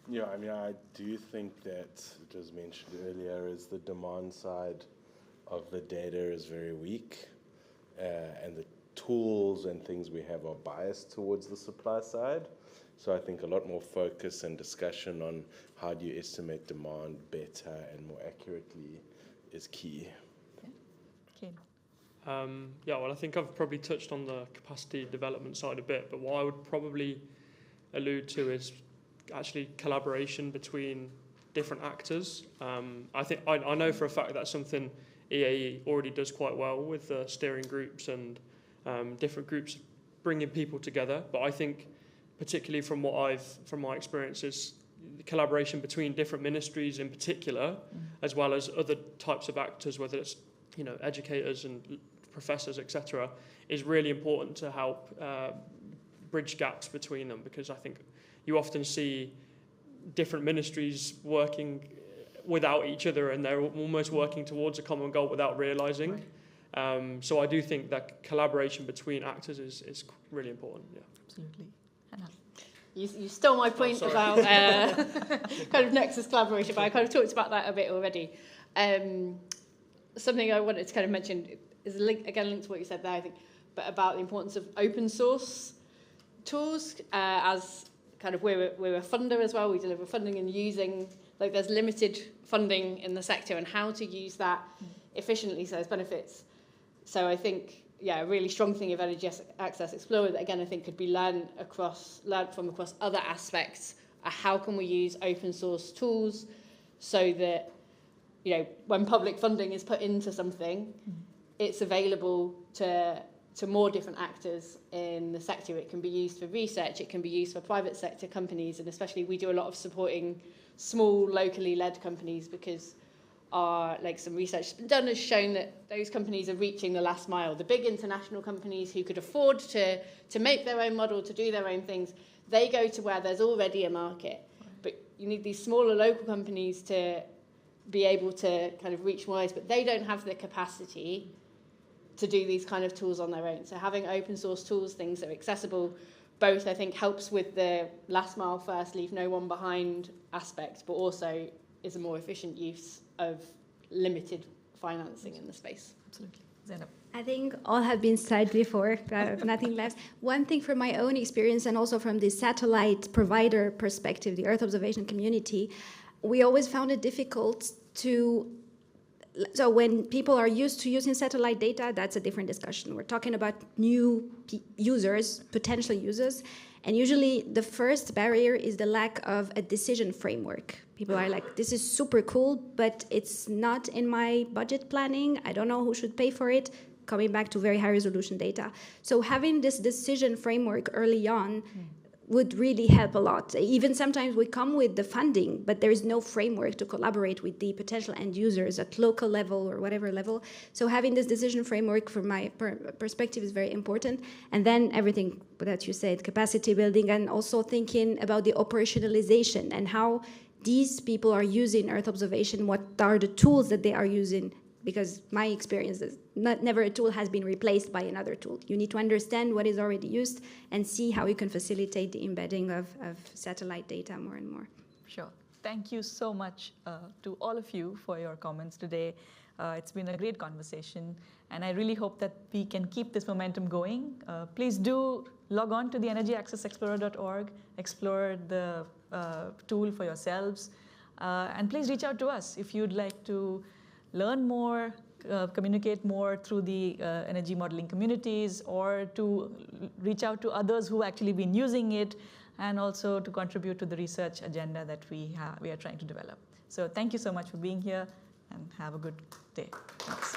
Yeah, I mean, I do think that, it was mentioned earlier, is the demand side of the data is very weak, and the tools and things we have are biased towards the supply side. So I think a lot more focus and discussion on how do you estimate demand better and more accurately is key. Okay. Yeah, well, I think I've probably touched on the capacity development side a bit, but what I would probably allude to is actually collaboration between different actors. I know for a fact that's something EAE already does quite well with the steering groups and different groups bringing people together. But I think, particularly from my experiences, the collaboration between different ministries in particular, as well as other types of actors, whether it's educators and professors, etc., is really important to help bridge gaps between them, because I think you often see different ministries working without each other and they're almost working towards a common goal without realizing. Right. So I do think that collaboration between actors is really important. Yeah. Absolutely. Anna. You stole my point about kind of Nexus collaboration, but I kind of talked about that a bit already. Something I wanted to kind of mention is linked to what you said there, I think, but about the importance of open source tools as kind of we're a funder as well. We deliver funding and using, there's limited funding in the sector and how to use that efficiently so there's benefits. So I think, a really strong thing of Energy Access Explorer that, again, I think could be learned from across other aspects. How can we use open source tools so that, when public funding is put into something, it's available to more different actors in the sector. It can be used for research, it can be used for private sector companies, and especially we do a lot of supporting small, locally led companies because some research done has shown that those companies are reaching the last mile. The big international companies who could afford to make their own model, to do their own things, they go to where there's already a market. But you need these smaller local companies to be able to kind of reach wise, but they don't have the capacity to do these kind of tools on their own. So having open source tools, things that are accessible, both I think helps with the last mile first, leave no one behind aspect, but also is a more efficient use of limited financing in the space. Absolutely. Zainab. I think all have been said before, nothing less. One thing from my own experience and also from the satellite provider perspective, the Earth observation community, we always found it difficult to. So when people are used to using satellite data, that's a different discussion. We're talking about new users, potential users, and usually the first barrier is the lack of a decision framework. People are like, this is super cool, but it's not in my budget planning. I don't know who should pay for it. Coming back to very high resolution data. So having this decision framework early on would really help a lot. Even sometimes we come with the funding, but there is no framework to collaborate with the potential end users at local level or whatever level. So having this decision framework from my perspective is very important. And then everything that you said, capacity building, and also thinking about the operationalization and how these people are using Earth observation, what are the tools that they are using, because my experience is never a tool has been replaced by another tool. You need to understand what is already used and see how you can facilitate the embedding of satellite data more and more. Sure. Thank you so much to all of you for your comments today. It's been a great conversation, and I really hope that we can keep this momentum going. Please do log on to the EnergyAccessExplorer.org, explore the tool for yourselves, and please reach out to us if you'd like to learn more, communicate more through the energy modeling communities, or to reach out to others who actually been using it, and also to contribute to the research agenda that we are trying to develop. So thank you so much for being here, and have a good day. Thanks.